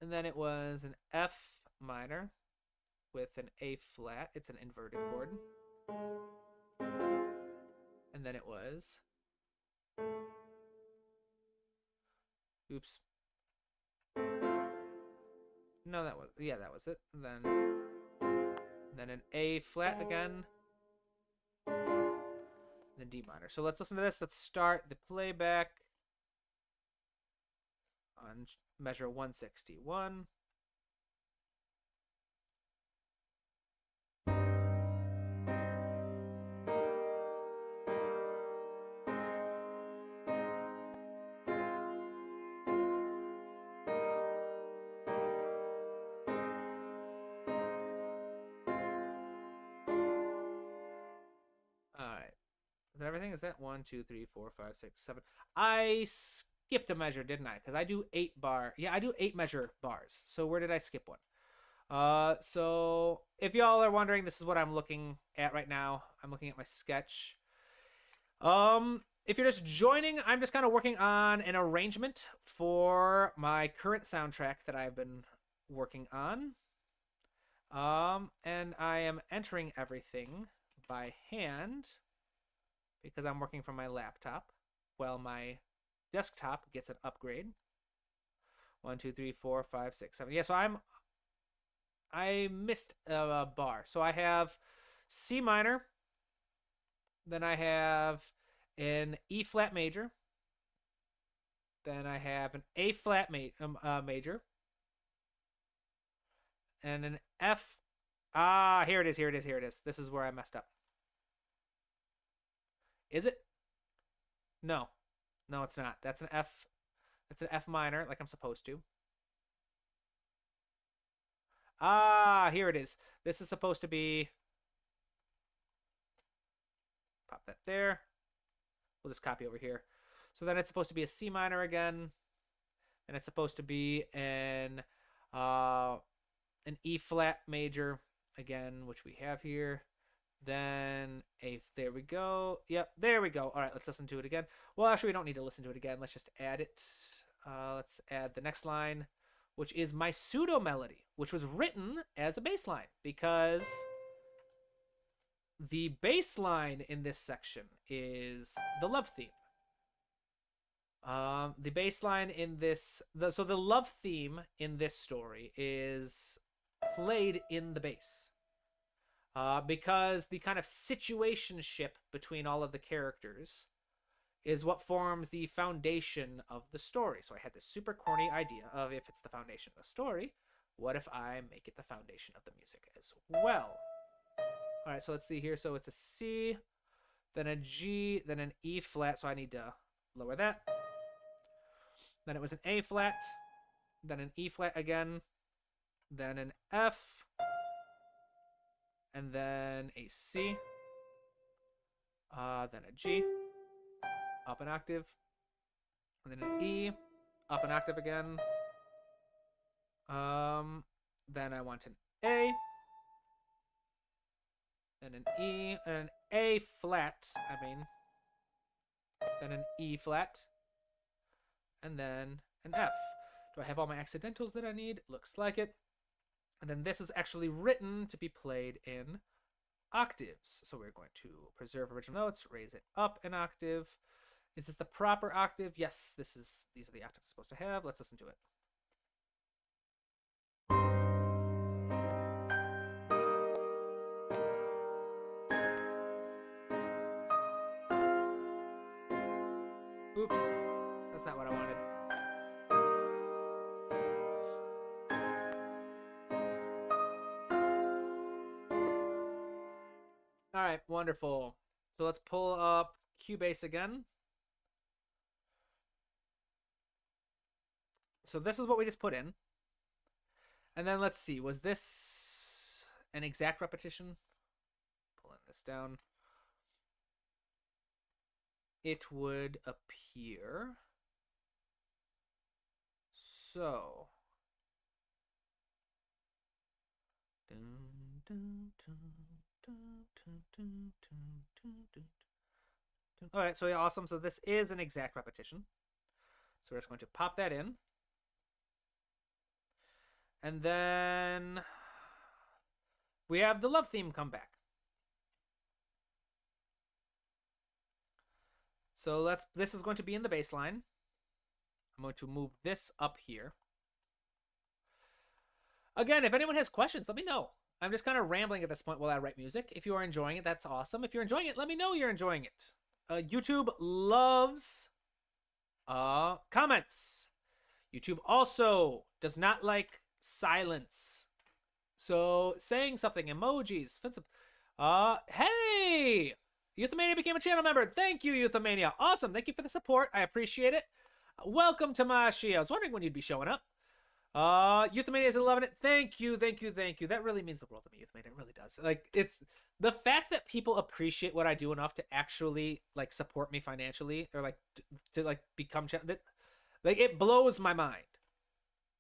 And then it was an F minor with an A flat. It's an inverted chord. And then it was... Oops. No, that was it. And then an A flat again. Then D minor. So let's listen to this. Let's start the playback on measure 161. Alright. Is that everything? Is that 1, 2, 3, 4, 5, 6, 7? I skipped a measure, didn't I? Because I do 8 bar. Yeah, I do 8 measure bars. So where did I skip one? So if y'all are wondering, this is what I'm looking at right now. I'm looking at my sketch. If you're just joining, I'm just kind of working on an arrangement for my current soundtrack that I've been working on. And I am entering everything by hand because I'm working from my laptop while my desktop gets an upgrade. 1, 2, 3, 4, 5, 6, 7. Yeah, so I missed a bar. So I have C minor, then I have an E flat major, then I have an A flat major, and an F. Here it is. This is where I messed up. Is it? No, it's not. That's an F. That's an F minor, like I'm supposed to. Here it is. This is supposed to be... Pop that there. We'll just copy over here. So then it's supposed to be a C minor again. And it's supposed to be an E flat major again, which we have here. Then there we go. Yep, there we go. All right, let's listen to it again. Well, actually, we don't need to listen to it again. Let's just add it. Let's add the next line, which is my pseudo melody, which was written as a bass line because the bass line in this section is the love theme. The bass line in this, so the love theme in this story is played in the bass. Because the kind of situationship between all of the characters is what forms the foundation of the story. So I had this super corny idea of, if it's the foundation of the story, what if I make it the foundation of the music as well? All right, so let's see here. So it's a C, then a G, then an E flat. So I need to lower that. Then it was an A flat. then an E flat again, then an F, and then a C, then a G, up an octave, and then an E, up an octave again. Then I want an A, then an E, an A flat, then an E flat, and then an F. Do I have all my accidentals that I need? Looks like it. And then this is actually written to be played in octaves. So we're going to preserve original notes, raise it up an octave. Is this the proper octave? Yes, these are the octaves it's supposed to have. Let's listen to it. Oops, that's not what I wanted. All right, wonderful. So let's pull up Cubase again. So this is what we just put in. And then let's see, was this an exact repetition? Pulling this down. It would appear so. All right, so yeah, awesome. So this is an exact repetition. So we're just going to pop that in. And then we have the love theme come back. So this is going to be in the bass line. I'm going to move this up here. Again, if anyone has questions, let me know. I'm just kind of rambling at this point while I write music. If you are enjoying it, that's awesome. If you're enjoying it, let me know you're enjoying it. YouTube loves comments. YouTube also does not like silence. So saying something, emojis, hey! Youthomania became a channel member. Thank you, Youthomania. Awesome. Thank you for the support. I appreciate it. Welcome, Tamashi. I was wondering when you'd be showing up. Youthomania is loving it. Thank you. That really means the world to me, Youthomania. It really does. Like, it's the fact that people appreciate what I do enough to actually like support me financially or like to like become like it blows my mind.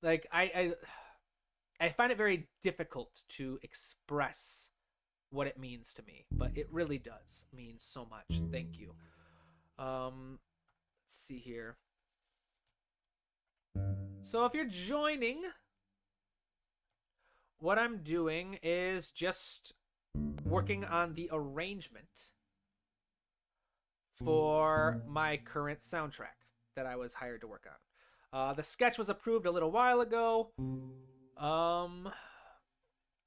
Like I find it very difficult to express what it means to me, but it really does mean so much. Thank you. Let's see here. So if you're joining, what I'm doing is just working on the arrangement for my current soundtrack that I was hired to work on. The sketch was approved a little while ago.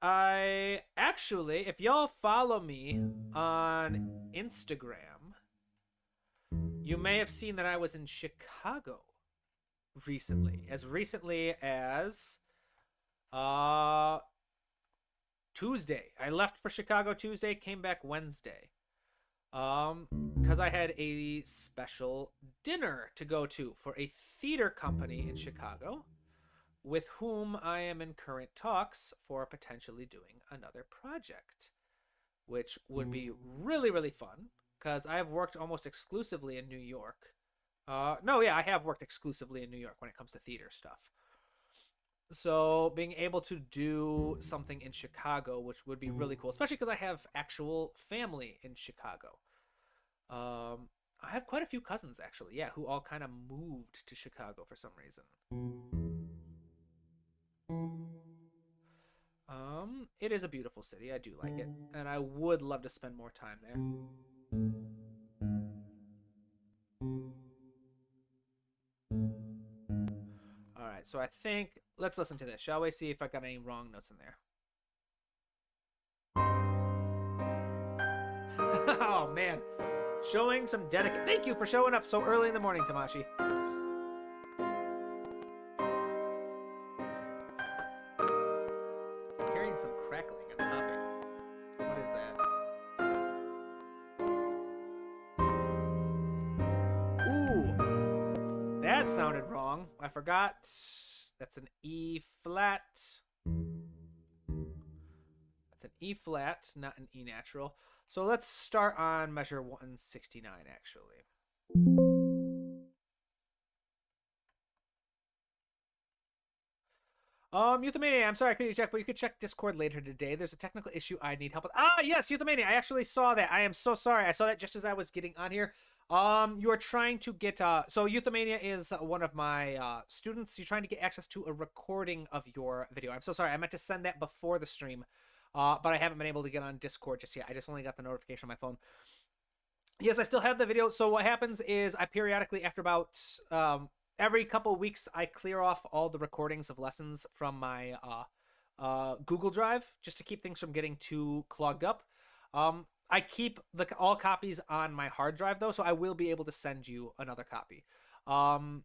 I actually, if y'all follow me on Instagram, you may have seen that I was in Chicago recently as Tuesday. I left for Chicago Tuesday, came back Wednesday. Because I had a special dinner to go to for a theater company in Chicago with whom I am in current talks for potentially doing another project, which would be really, really fun because I've worked almost exclusively in New York. I have worked exclusively in New York when it comes to theater stuff. So being able to do something in Chicago, which would be really cool, especially because I have actual family in Chicago. I have quite a few cousins, actually, yeah, who all kind of moved to Chicago for some reason. It is a beautiful city. I do like it, and I would love to spend more time there. All right, so I think let's listen to this, shall we? See if I got any wrong notes in there. Oh man, showing some dedication. Thank you for showing up so early in the morning, Tamashi. Hearing some crackling and popping. What is that? Ooh, that sounded wrong. I forgot That's an E flat. That's an E flat, not an E natural. So let's start on measure 169, actually. Euthymania, I'm sorry I couldn't check, but you could check Discord later today. There's a technical issue I need help with. Ah, yes, Euthymania, I actually saw that. I am so sorry. I saw that just as I was getting on here. You are trying to get, so Euthymania is one of my, students. You're trying to get access to a recording of your video. I'm so sorry. I meant to send that before the stream, but I haven't been able to get on Discord just yet. I just only got the notification on my phone. Yes, I still have the video. So what happens is I periodically, after about, every couple weeks, I clear off all the recordings of lessons from my Google Drive just to keep things from getting too clogged up. I keep all copies on my hard drive, though, so I will be able to send you another copy. But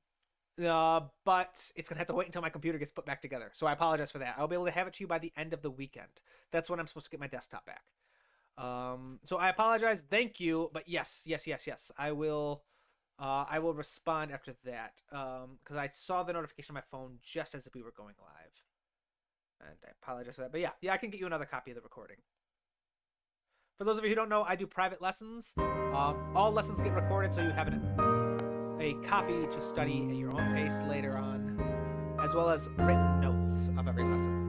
it's going to have to wait until my computer gets put back together. So I apologize for that. I'll be able to have it to you by the end of the weekend. That's when I'm supposed to get my desktop back. So I apologize. Thank you. But yes. I will respond after that, because I saw the notification on my phone just as we were going live, and I apologize for that. But yeah, I can get you another copy of the recording. For those of you who don't know, I do private lessons. All lessons get recorded, so you have a copy to study at your own pace later on, as well as written notes of every lesson.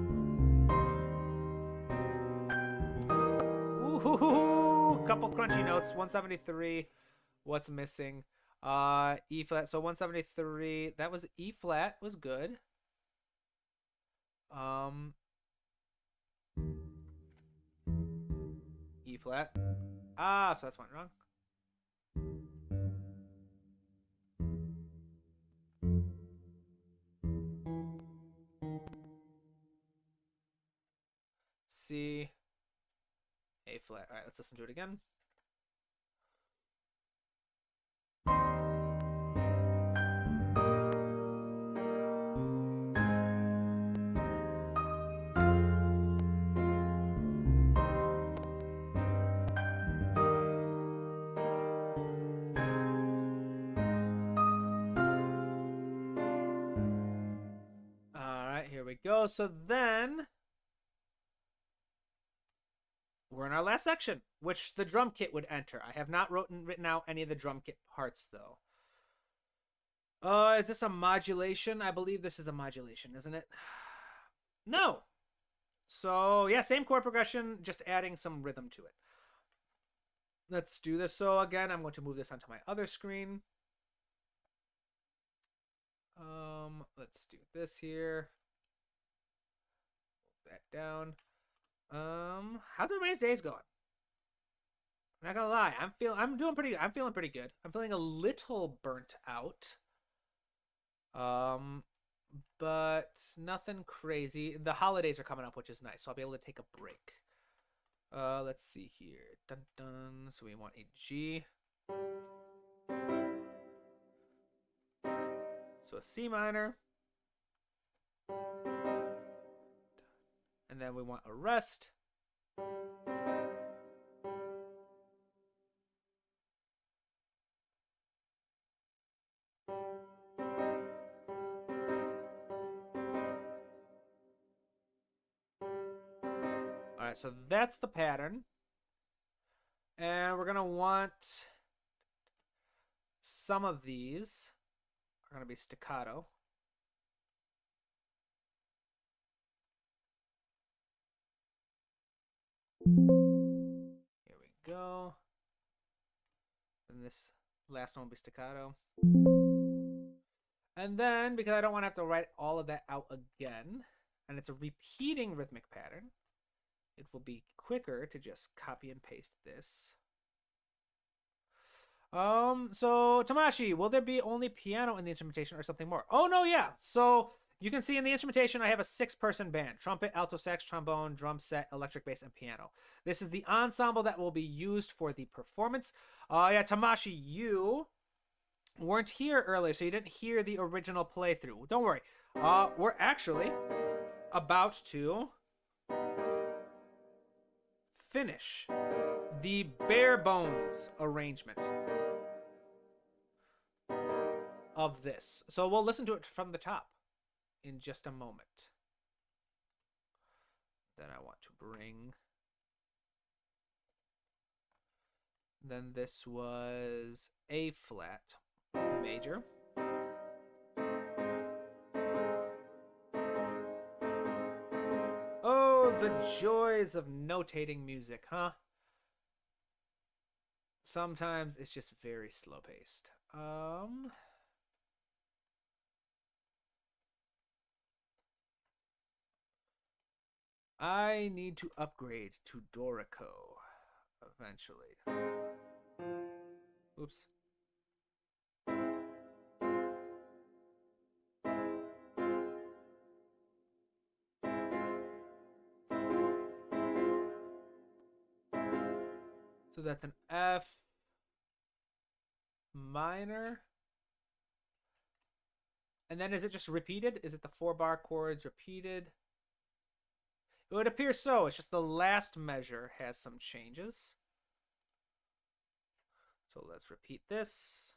Ooh, couple crunchy notes. 173. What's missing? E flat. So 173. That was E flat. Was good. E flat. So that's went wrong. C. A flat. All right, let's listen to it again. Here we go. So then we're in our last section, which the drum kit would enter. I have not written out any of the drum kit parts, though. Is this a modulation? I believe this is a modulation, isn't it? No. So yeah, same chord progression, just adding some rhythm to it. Let's do this. So again, I'm going to move this onto my other screen. Let's do this here. Move that down. How's everybody's days going? I'm not gonna lie, I'm feeling pretty good. I'm feeling a little burnt out. But nothing crazy. The holidays are coming up, which is nice, so I'll be able to take a break. Let's see here. Dun dun. So we want a G. So a C minor. And then we want a rest. Alright, so that's the pattern. And we're going to want some of these are going to be staccato. Here we go. And this last one will be staccato. And then, because I don't want to have to write all of that out again, and it's a repeating rhythmic pattern, it will be quicker to just copy and paste this. So Tamashi, will there be only piano in the instrumentation or something more? Oh no, yeah. So you can see in the instrumentation I have a 6-person band: trumpet, alto sax, trombone, drum set, electric bass, and piano. This is the ensemble that will be used for the performance. Yeah, Tamashi, you weren't here earlier, so you didn't hear the original playthrough. Don't worry. We're actually about to finish the bare bones arrangement of this. So we'll listen to it from the top. in just a moment. Then I want to bring... Then this was A flat major. Oh, the joys of notating music, huh? Sometimes it's just very slow paced. I need to upgrade to Dorico eventually. Oops. So that's an F minor. And then is it just repeated? Is it the 4-bar chords repeated? It would appear so. It's just the last measure has some changes. So let's repeat this.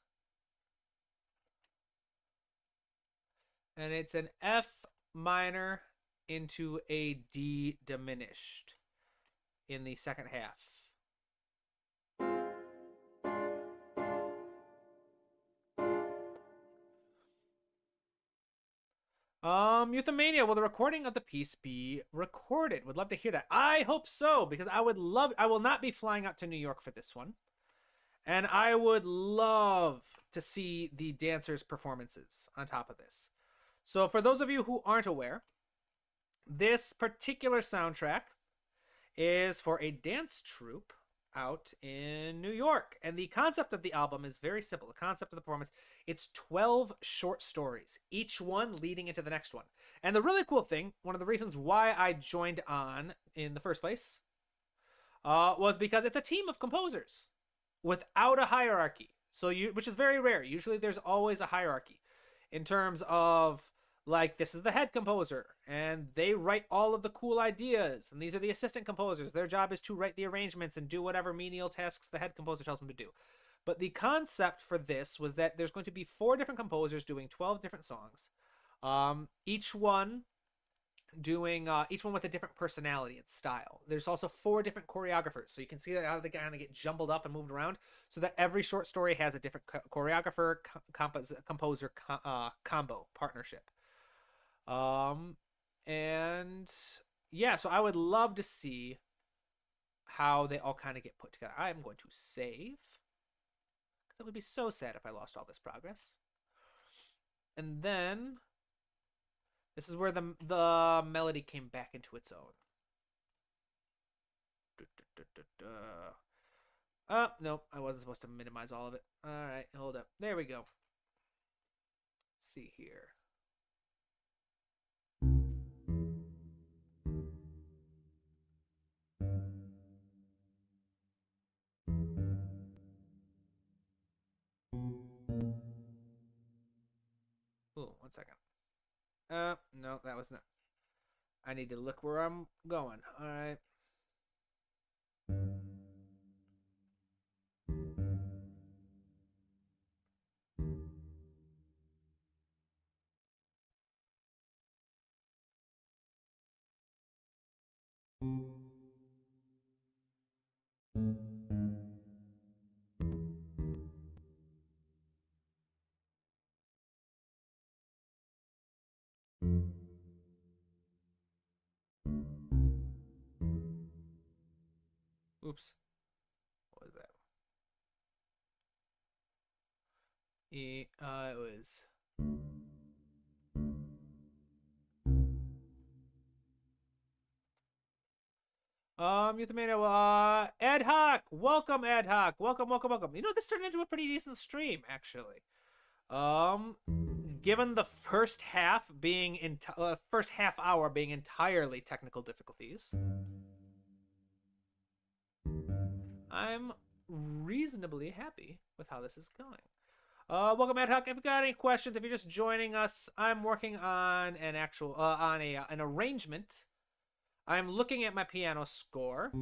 And it's an F minor into a D diminished in the second half. Euthymania, will the recording of the piece be recorded? Would love to hear that. I hope so, because I will not be flying out to New York for this one. And I would love to see the dancers' performances on top of this. So for those of you who aren't aware, this particular soundtrack is for a dance troupe out in New York. And the concept of the album is very simple. The concept of the performance, it's 12 short stories, each one leading into the next one. And the really cool thing, one of the reasons why I joined on in the first place, was because it's a team of composers without a hierarchy. So which is very rare. Usually there's always a hierarchy in terms of, like, this is the head composer and they write all of the cool ideas, and these are the assistant composers. Their job is to write the arrangements and do whatever menial tasks the head composer tells them to do. But the concept for this was that there's going to be 4 different composers doing 12 different songs, each one with a different personality and style. There's also 4 different choreographers, so you can see how they kind of get jumbled up and moved around, so that every short story has a different choreographer, composer combo partnership. And yeah, so I would love to see how they all kind of get put together. I'm going to save, because it would be so sad if I lost all this progress. And then this is where the melody came back into its own. Oh, no, I wasn't supposed to minimize all of it. All right, hold up. There we go. Let's see here. Ooh, 1 second. No, that was not. I need to look where I'm going. All right. Oops. What was that? It was. Euthymania, Ed Hoc, welcome, Ed Hoc, welcome. You know, this turned into a pretty decent stream, actually. Given the first half being first half hour being entirely technical difficulties, I'm reasonably happy with how this is going. Welcome, Ed Huck. If you've got any questions, if you're just joining us, I'm working on an actual an arrangement. I'm looking at my piano score,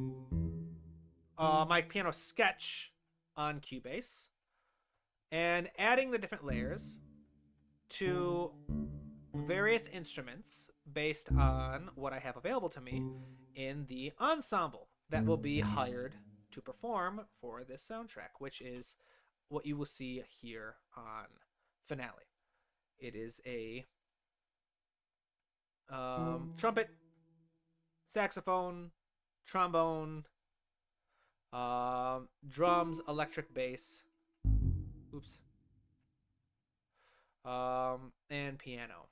my piano sketch on Cubase, and adding the different layers to various instruments based on what I have available to me in the ensemble that will be hired to perform for this soundtrack, which is what you will see here on Finale. It is a trumpet, saxophone, trombone, drums, electric bass, oops, and piano.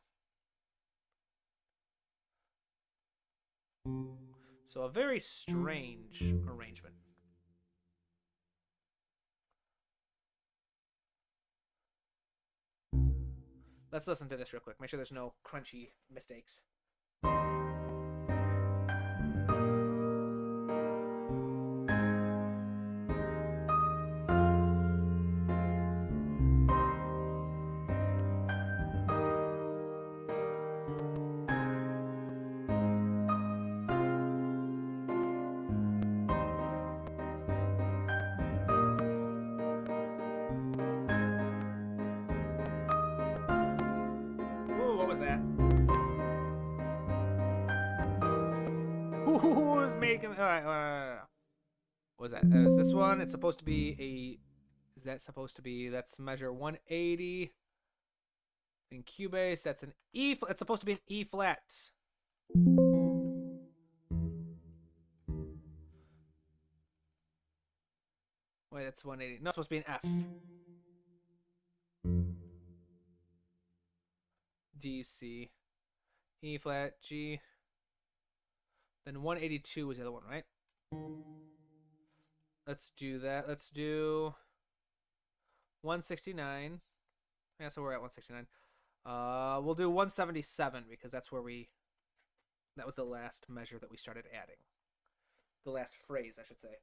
So a very strange arrangement. Let's listen to this real quick. Make sure there's no crunchy mistakes. Ooh, what was that? Who's making? All right. What was that? Is this one? It's supposed to be a. Is that supposed to be? That's measure 180 in Cubase. That's an E. It's supposed to be an E flat. Wait, that's 180. No, it's supposed to be an F. D, C, E flat, G. Then 182 was the other one, right? Let's do that. Let's do 169. Yeah, so we're at 169. We'll do 177 because that's where that was the last measure that we started adding. The last phrase, I should say.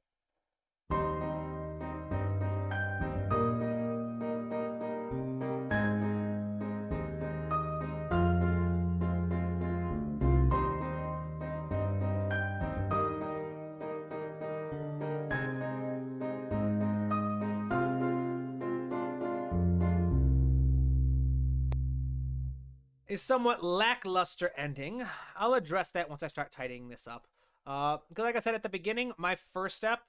A somewhat lackluster ending. I'll address that once I start tidying this up. Because like I said at the beginning, my first step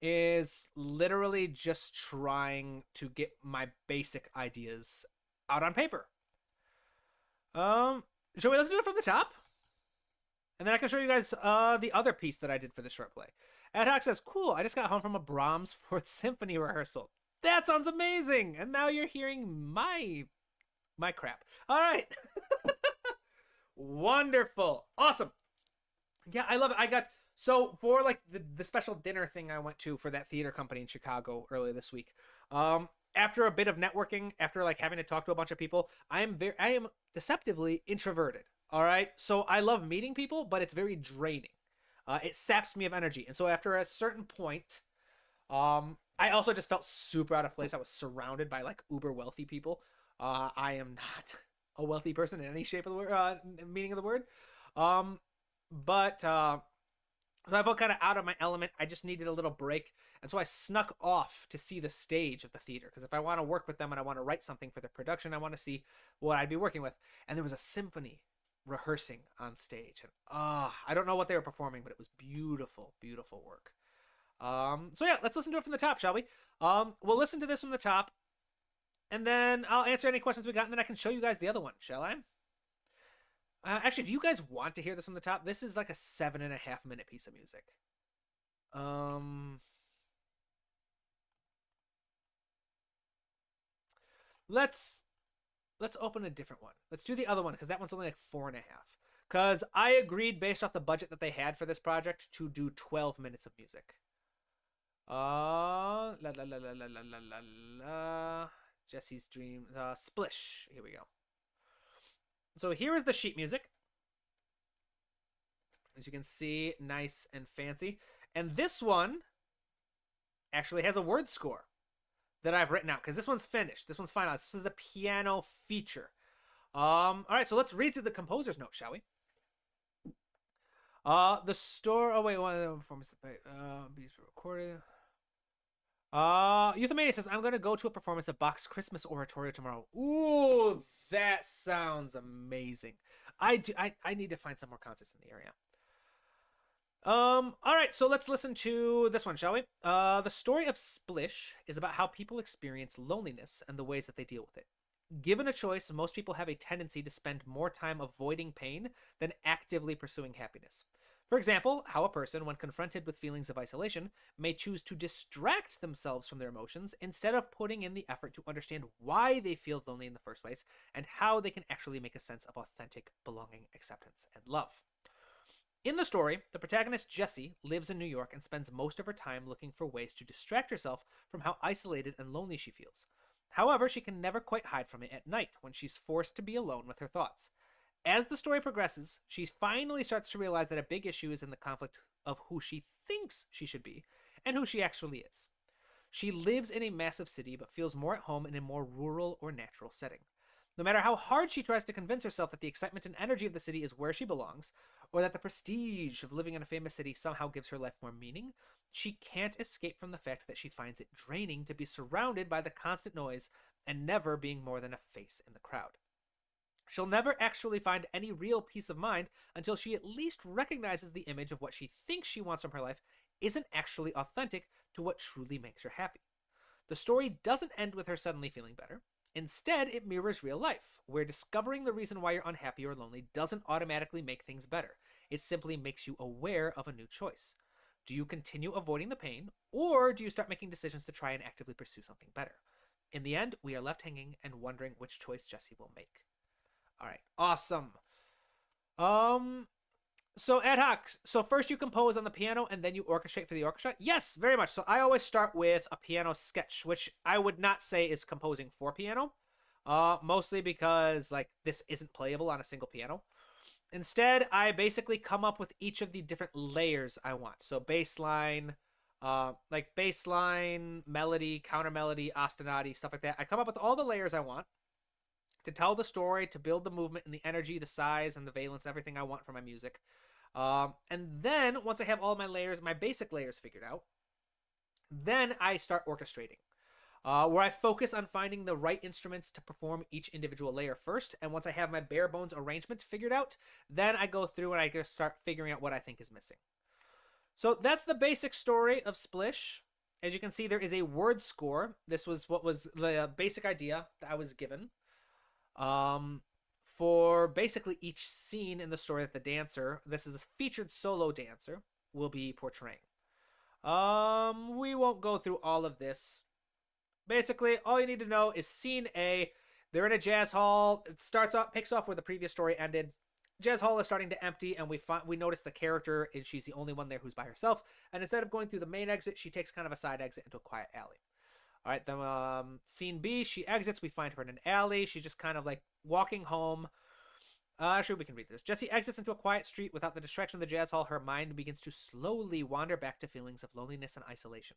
is literally just trying to get my basic ideas out on paper. Shall we listen to it from the top? And then I can show you guys the other piece that I did for the short play. Ad Hoc says, cool, I just got home from a Brahms 4th Symphony rehearsal. That sounds amazing! And now you're hearing my crap. All right. Wonderful. Awesome. Yeah, I love it. So for like the special dinner thing I went to for that theater company in Chicago earlier this week, after a bit of networking, after like having to talk to a bunch of people, I am deceptively introverted. All right. So I love meeting people, but it's very draining. It saps me of energy. And so after a certain point, I also just felt super out of place. I was surrounded by like uber wealthy people. I am not a wealthy person in any shape of the word, meaning of the word. But so I felt kind of out of my element. I just needed a little break. And so I snuck off to see the stage of the theater. Because if I want to work with them and I want to write something for their production, I want to see what I'd be working with. And there was a symphony rehearsing on stage. And I don't know what they were performing, but it was beautiful, beautiful work. So yeah, let's listen to it from the top, shall we? We'll listen to this from the top. And then I'll answer any questions we got, and then I can show you guys the other one, shall I? Actually, do you guys want to hear this from the top? This is like a 7.5-minute piece of music. Let's open a different one. Let's do the other one, because that one's only like 4.5. Because I agreed, based off the budget that they had for this project, to do 12 minutes of music. La la la la la la la la la. Jesse's Dream, Splish. Here we go. So here is the sheet music. As you can see, nice and fancy. And this one actually has a word score that I've written out, because this one's finished. This one's finalized. This is a piano feature. All right, so let's read through the composer's note, shall we? The store. Oh wait, one performance. Beats recorded. Euthymania says, I'm going to go to a performance of Bach's Christmas Oratorio tomorrow. Ooh, that sounds amazing. I need to find some more concerts in the area. All right, so let's listen to this one, shall we? The story of Splish is about how people experience loneliness and the ways that they deal with it. Given a choice, most people have a tendency to spend more time avoiding pain than actively pursuing happiness. For example, how a person, when confronted with feelings of isolation, may choose to distract themselves from their emotions instead of putting in the effort to understand why they feel lonely in the first place and how they can actually make a sense of authentic belonging, acceptance, and love. In the story, the protagonist Jessie lives in New York and spends most of her time looking for ways to distract herself from how isolated and lonely she feels. However, she can never quite hide from it at night when she's forced to be alone with her thoughts. As the story progresses, she finally starts to realize that a big issue is in the conflict of who she thinks she should be and who she actually is. She lives in a massive city but feels more at home in a more rural or natural setting. No matter how hard she tries to convince herself that the excitement and energy of the city is where she belongs, or that the prestige of living in a famous city somehow gives her life more meaning, she can't escape from the fact that she finds it draining to be surrounded by the constant noise and never being more than a face in the crowd. She'll never actually find any real peace of mind until she at least recognizes the image of what she thinks she wants from her life isn't actually authentic to what truly makes her happy. The story doesn't end with her suddenly feeling better. Instead, it mirrors real life, where discovering the reason why you're unhappy or lonely doesn't automatically make things better. It simply makes you aware of a new choice. Do you continue avoiding the pain, or do you start making decisions to try and actively pursue something better? In the end, we are left hanging and wondering which choice Jessie will make. All right, awesome. Um, so ad hoc. So first you compose on the piano and then you orchestrate for the orchestra. Yes, very much. So I always start with a piano sketch, which I would not say is composing for piano. Mostly because like this isn't playable on a single piano. Instead, I basically come up with each of the different layers I want. So bass line, melody, counter melody, ostinati, stuff like that. I come up with all the layers I want to tell the story, to build the movement and the energy, the size and the valence, everything I want for my music. And then once I have all my layers, my basic layers figured out, then I start orchestrating. Where I focus on finding the right instruments to perform each individual layer first. And once I have my bare bones arrangement figured out, then I go through and I just start figuring out what I think is missing. So that's the basic story of Splish. As you can see, there is a word score. This was what was the basic idea that I was given. Um, for basically each scene in the story that the dancer, this is a featured solo dancer, will be portraying. We won't go through all of this. Basically, all you need to know is scene A. They're in a jazz hall. It picks off where the previous story ended. Jazz hall is starting to empty, and we notice the character, and she's the only one there who's by herself. And instead of going through the main exit, she takes kind of a side exit into a quiet alley. All right, then scene B, she exits. We find her in an alley. She's just kind of like walking home. Actually, we can read this. Jessie exits into a quiet street without the distraction of the jazz hall. Her mind begins to slowly wander back to feelings of loneliness and isolation.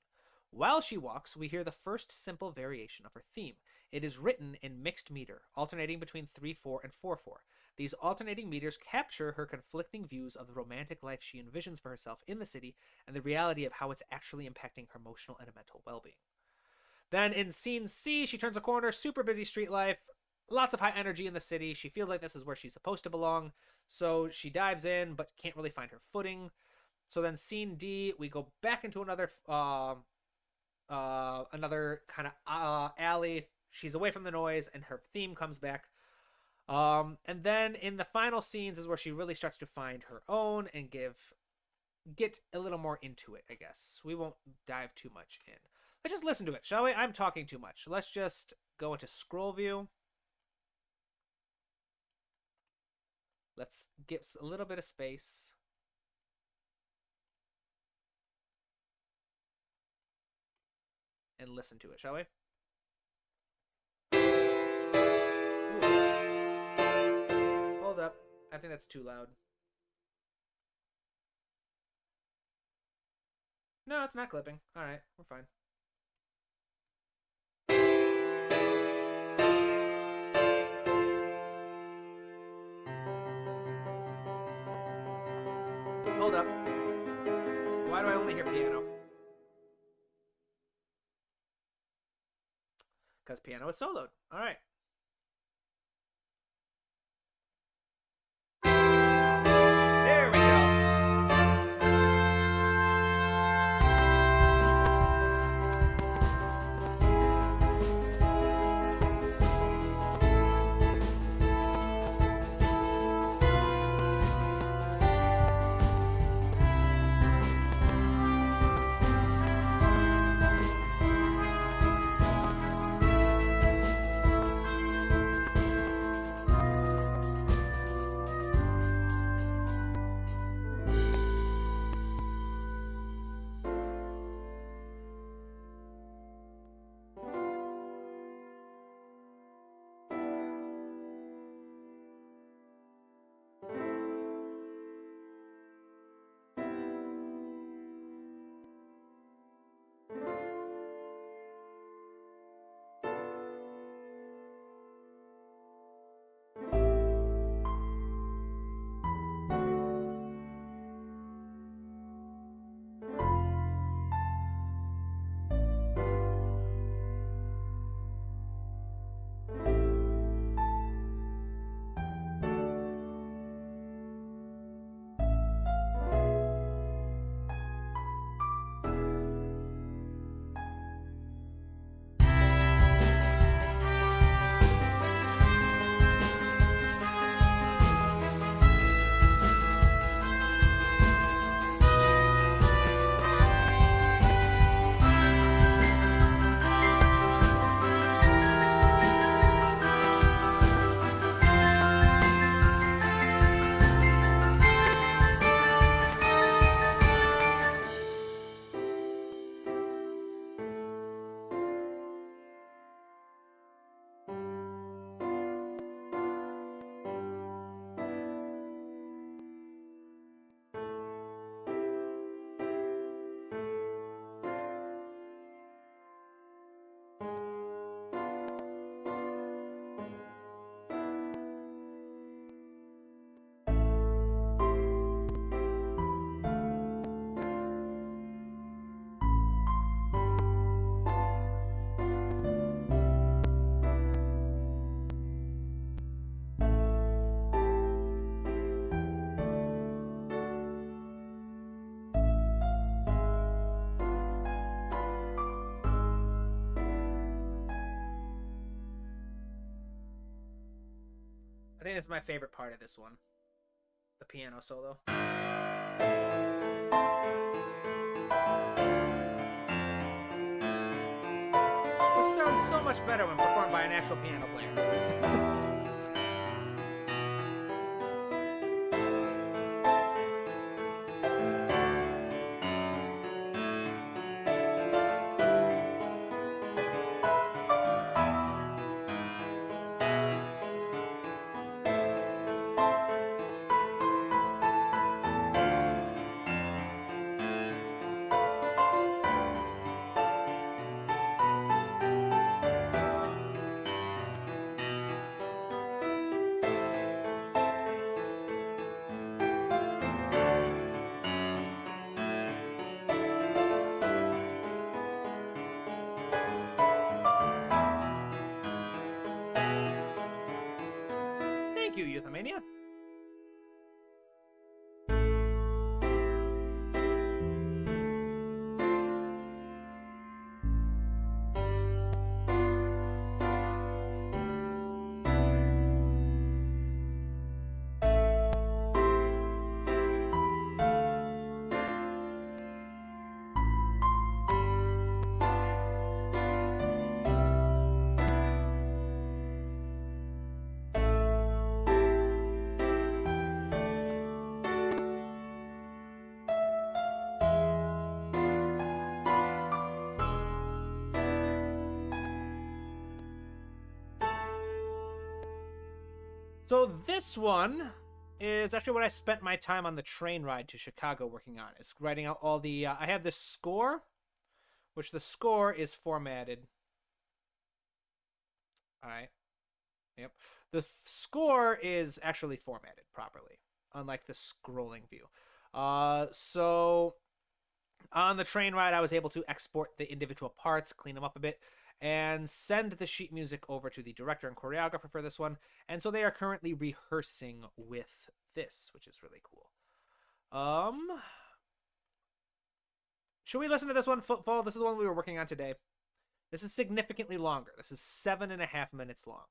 While she walks, we hear the first simple variation of her theme. It is written in mixed meter, alternating between 3/4 and 4/4. These alternating meters capture her conflicting views of the romantic life she envisions for herself in the city and the reality of how it's actually impacting her emotional and mental well-being. Then in scene C, she turns a corner, super busy street life, lots of high energy in the city. She feels like this is where she's supposed to belong, so she dives in but can't really find her footing. So then scene D, we go back into another kind of alley. She's away from the noise and her theme comes back. And then in the final scenes is where she really starts to find her own and get a little more into it, I guess. We won't dive too much in. Let's just listen to it, shall we? I'm talking too much. Let's just go into scroll view. Let's get a little bit of space. And listen to it, shall we? Ooh. Hold up. I think that's too loud. No, it's not clipping. Alright, we're fine. Hold up. Why do I only hear piano? because piano is soloed. All right. There we go. I think that's my favorite part of this one, the piano solo. Which sounds so much better when performed by an actual piano player. Thank you, Euthymania. So this one is actually what I spent my time on the train ride to Chicago working on. Is writing out all the. I have this score, which the score is formatted. All right. Yep. The score is actually formatted properly, unlike the scrolling view. So on the train ride, I was able to export the individual parts, clean them up a bit, and send the sheet music over to the director and choreographer for this one. And so they are currently rehearsing with this, which is really cool. Should we listen to this one, Footfall? This is the one we were working on today. This is significantly longer. This is 7.5 minutes long.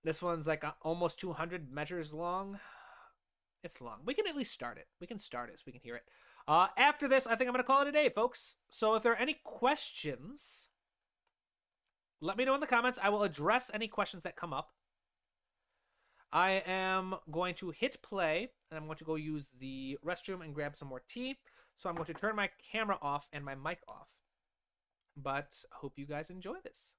This one's like almost 200 measures long. It's long. We can at least start it. We can start it so we can hear it. After this, I think I'm going to call it a day, folks. So if there are any questions, let me know in the comments. I will address any questions that come up. I am going to hit play, and I'm going to go use the restroom and grab some more tea. So I'm going to turn my camera off and my mic off. But I hope you guys enjoy this.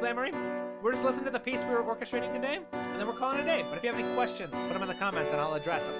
Glamory. We're just listening to the piece we were orchestrating today, and then we're calling it a day. But if you have any questions, put them in the comments and I'll address them.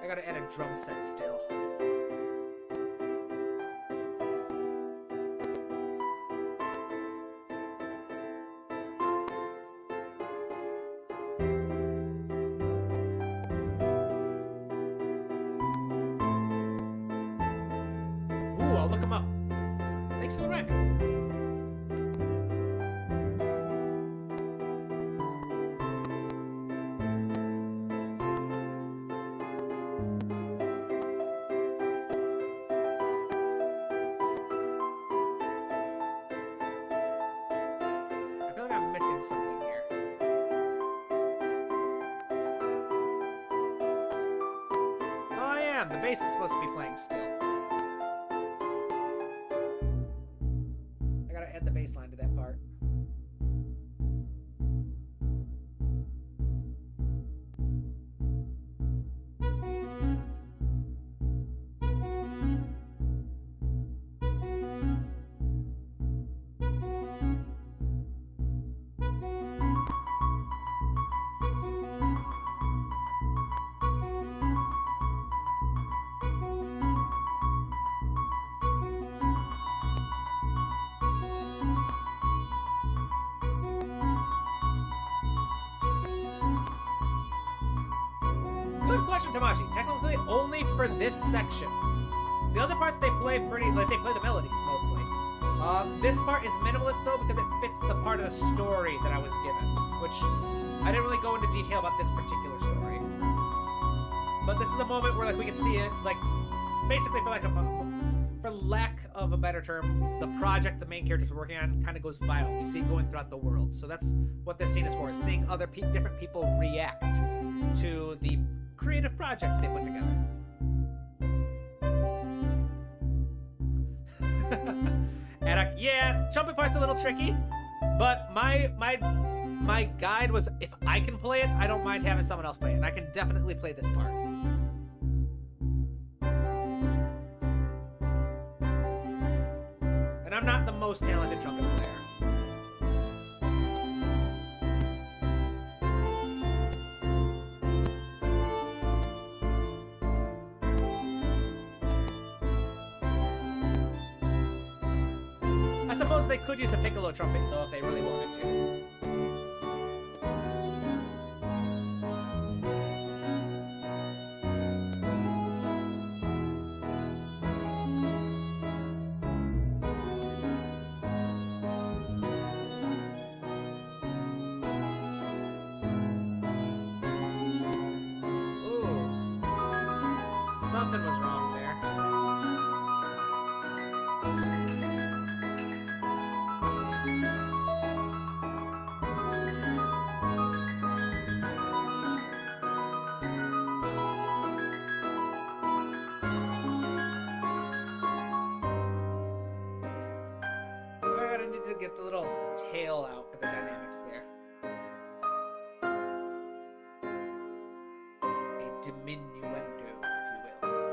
I gotta add a drum set still. Ooh, I'll look him up. Thanks for the rec. Something here. Oh, I am. The bass is supposed to be playing still. I gotta add the bass line to that part. Tamashi, technically only for this section. The other parts they play pretty, like they play the melodies mostly. This part is minimalist though because it fits the part of the story that I was given, which I didn't really go into detail about this particular story. But this is the moment where like we can see it, like basically for lack of a better term, the project the main characters are working on kind of goes viral. You see it going throughout the world. So that's what this scene is for: is seeing other different people react to the creative project they put together. And yeah, jumping part's a little tricky, but my guide was if I can play it, I don't mind having someone else play it, and I can definitely play this part. And I'm not the most talented trumpet player. I suppose they could use a piccolo trumpet, though, if they really wanted to. Ooh. Something was wrong there. Get the little tail out for the dynamics there. A diminuendo, if you will.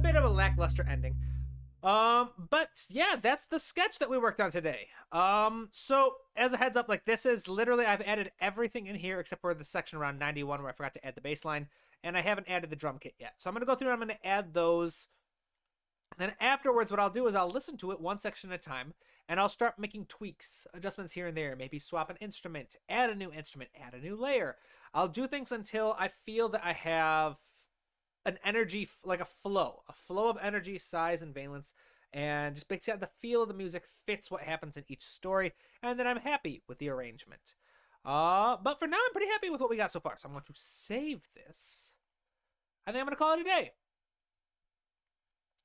Bit of a lackluster ending. But yeah, that's the sketch that we worked on today. So as a heads up, like this is literally, I've added everything in here except for the section around 91 where I forgot to add the bass line, and I haven't added the drum kit yet. So I'm going to go through and I'm going to add those. Then afterwards, what I'll do is I'll listen to it one section at a time, and I'll start making tweaks, adjustments here and there, maybe swap an instrument, add a new instrument, add a new layer. I'll do things until I feel that I have an energy, like a flow of energy, size, and valence, and just make sure the feel of the music fits what happens in each story, and then I'm happy with the arrangement. But for now, I'm pretty happy with what we got so far, so I'm going to save this. I think I'm going to call it a day.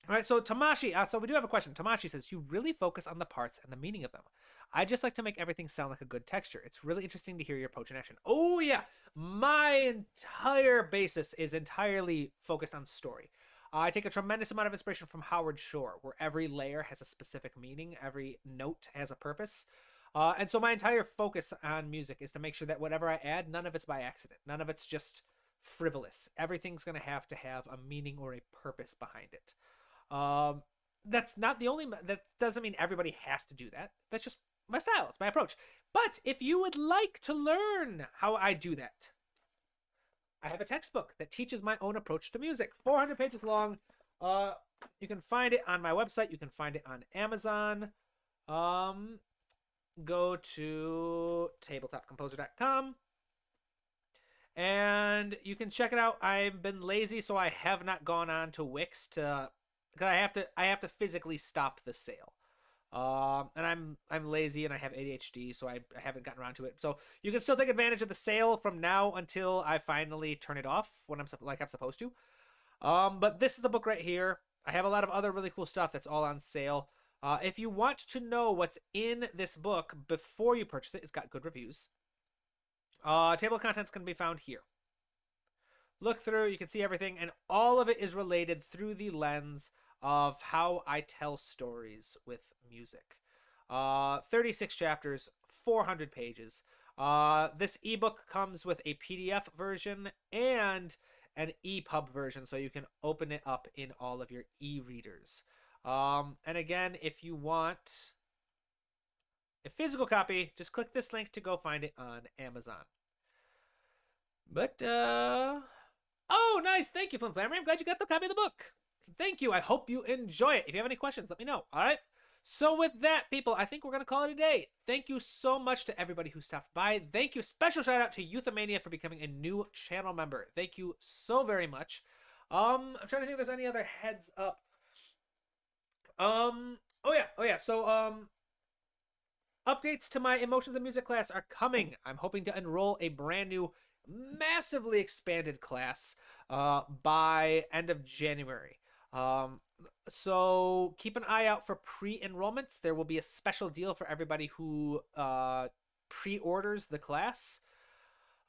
All right, so Tamashi, so we do have a question. Tamashi says, you really focus on the parts and the meaning of them. I just like to make everything sound like a good texture. It's really interesting to hear your approach in action. Oh, yeah. My entire basis is entirely focused on story. I take a tremendous amount of inspiration from Howard Shore, where every layer has a specific meaning. Every note has a purpose. And so my entire focus on music is to make sure that whatever I add, none of it's by accident. None of it's just frivolous. Everything's going to have a meaning or a purpose behind it. That's not the only, that doesn't mean everybody has to do that. That's just my style. It's my approach. But if you would like to learn how I do that, I have a textbook that teaches my own approach to music. 400 pages long. You can find it on my website. You can find it on Amazon. Go to tabletopcomposer.com and you can check it out. I've been lazy, so I have not gone on to Wix because I have to physically stop the sale. And I'm lazy and I have ADHD, so I haven't gotten around to it. So you can still take advantage of the sale from now until I finally turn it off when I'm supposed to. But this is the book right here. I have a lot of other really cool stuff that's all on sale. If you want to know what's in this book before you purchase it, it's got good reviews. Table of contents can be found here. look through, you can see everything, and all of it is related through the lens of how I tell stories with music. 36 chapters, 400 pages. This ebook comes with a PDF version and an EPUB version, so you can open it up in all of your e-readers. And again, if you want a physical copy, just click this link to go find it on Amazon. But, oh, nice. Thank you, Flim Flammery. I'm glad you got the copy of the book. Thank you. I hope you enjoy it. If you have any questions, let me know. All right? So with that, people, I think we're going to call it a day. Thank you so much to everybody who stopped by. Thank you. Special shout out to Youthomania for becoming a new channel member. Thank you so very much. I'm trying to think if there's any other heads up. Oh yeah. So, updates to my Emotions and Music class are coming. I'm hoping to enroll a brand new, massively expanded class by end of January. So keep an eye out for pre-enrollments. There will be a special deal for everybody who pre-orders the class.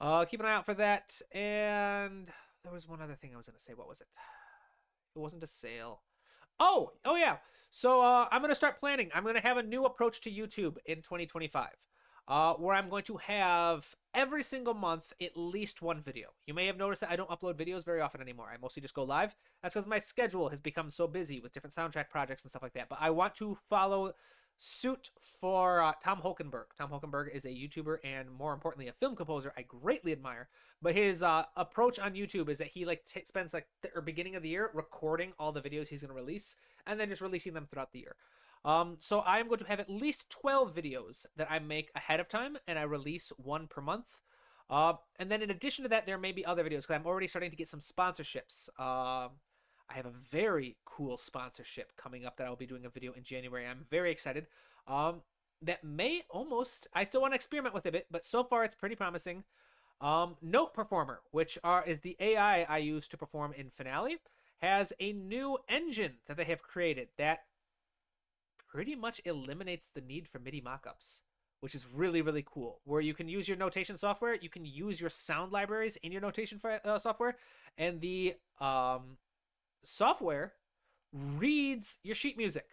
Keep an eye out for that. And there was one other thing I was going to say. What was it? It wasn't a sale. Oh yeah. So I'm going to start planning. I'm going to have a new approach to YouTube in 2025. Where I'm going to have every single month at least one video. You may have noticed that I don't upload videos very often anymore. I mostly just go live. That's because my schedule has become so busy with different soundtrack projects and stuff like that. But I want to follow suit for Tom Holkenberg. Tom Holkenberg is a YouTuber and, more importantly, a film composer I greatly admire. But his approach on YouTube is that he spends the beginning of the year recording all the videos he's going to release and then just releasing them throughout the year. So I'm going to have at least 12 videos that I make ahead of time, and I release one per month. And then in addition to that, there may be other videos, because I'm already starting to get some sponsorships. I have a very cool sponsorship coming up that I'll be doing a video in January. I'm very excited. That may almost, I still want to experiment with it a bit, but so far it's pretty promising. Note Performer, which is the AI I use to perform in Finale, has a new engine that they have created that pretty much eliminates the need for MIDI mockups, which is really, really cool. Where you can use your notation software, you can use your sound libraries in your notation software, and the software reads your sheet music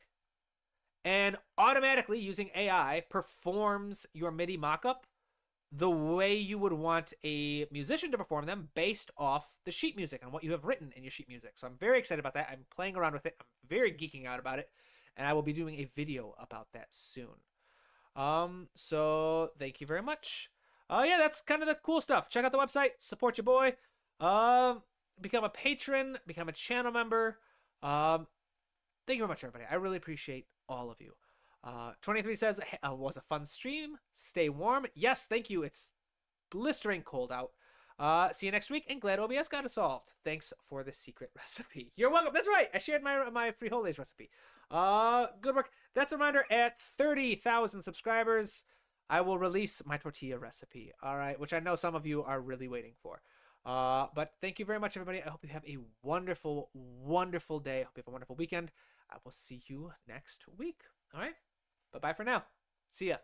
and automatically, using AI, performs your MIDI mockup the way you would want a musician to perform them based off the sheet music and what you have written in your sheet music. So I'm very excited about that. I'm playing around with it. I'm very geeking out about it. And I will be doing a video about that soon. So thank you very much. Yeah, that's kind of the cool stuff. Check out the website, support your boy. Become a patron, become a channel member. Thank you very much, everybody. I really appreciate all of you. 23 says, was a fun stream. Stay warm. Yes, thank you. It's blistering cold out. See you next week, and glad OBS got it solved. Thanks for the secret recipe. You're welcome. That's right. I shared my frijoles recipe. Good work. That's a reminder, at 30,000 subscribers, I will release my tortilla recipe. All right, which I know some of you are really waiting for. But thank you very much, everybody. I hope you have a wonderful, wonderful day. I hope you have a wonderful weekend. I will see you next week. All right? Bye-bye for now. See ya.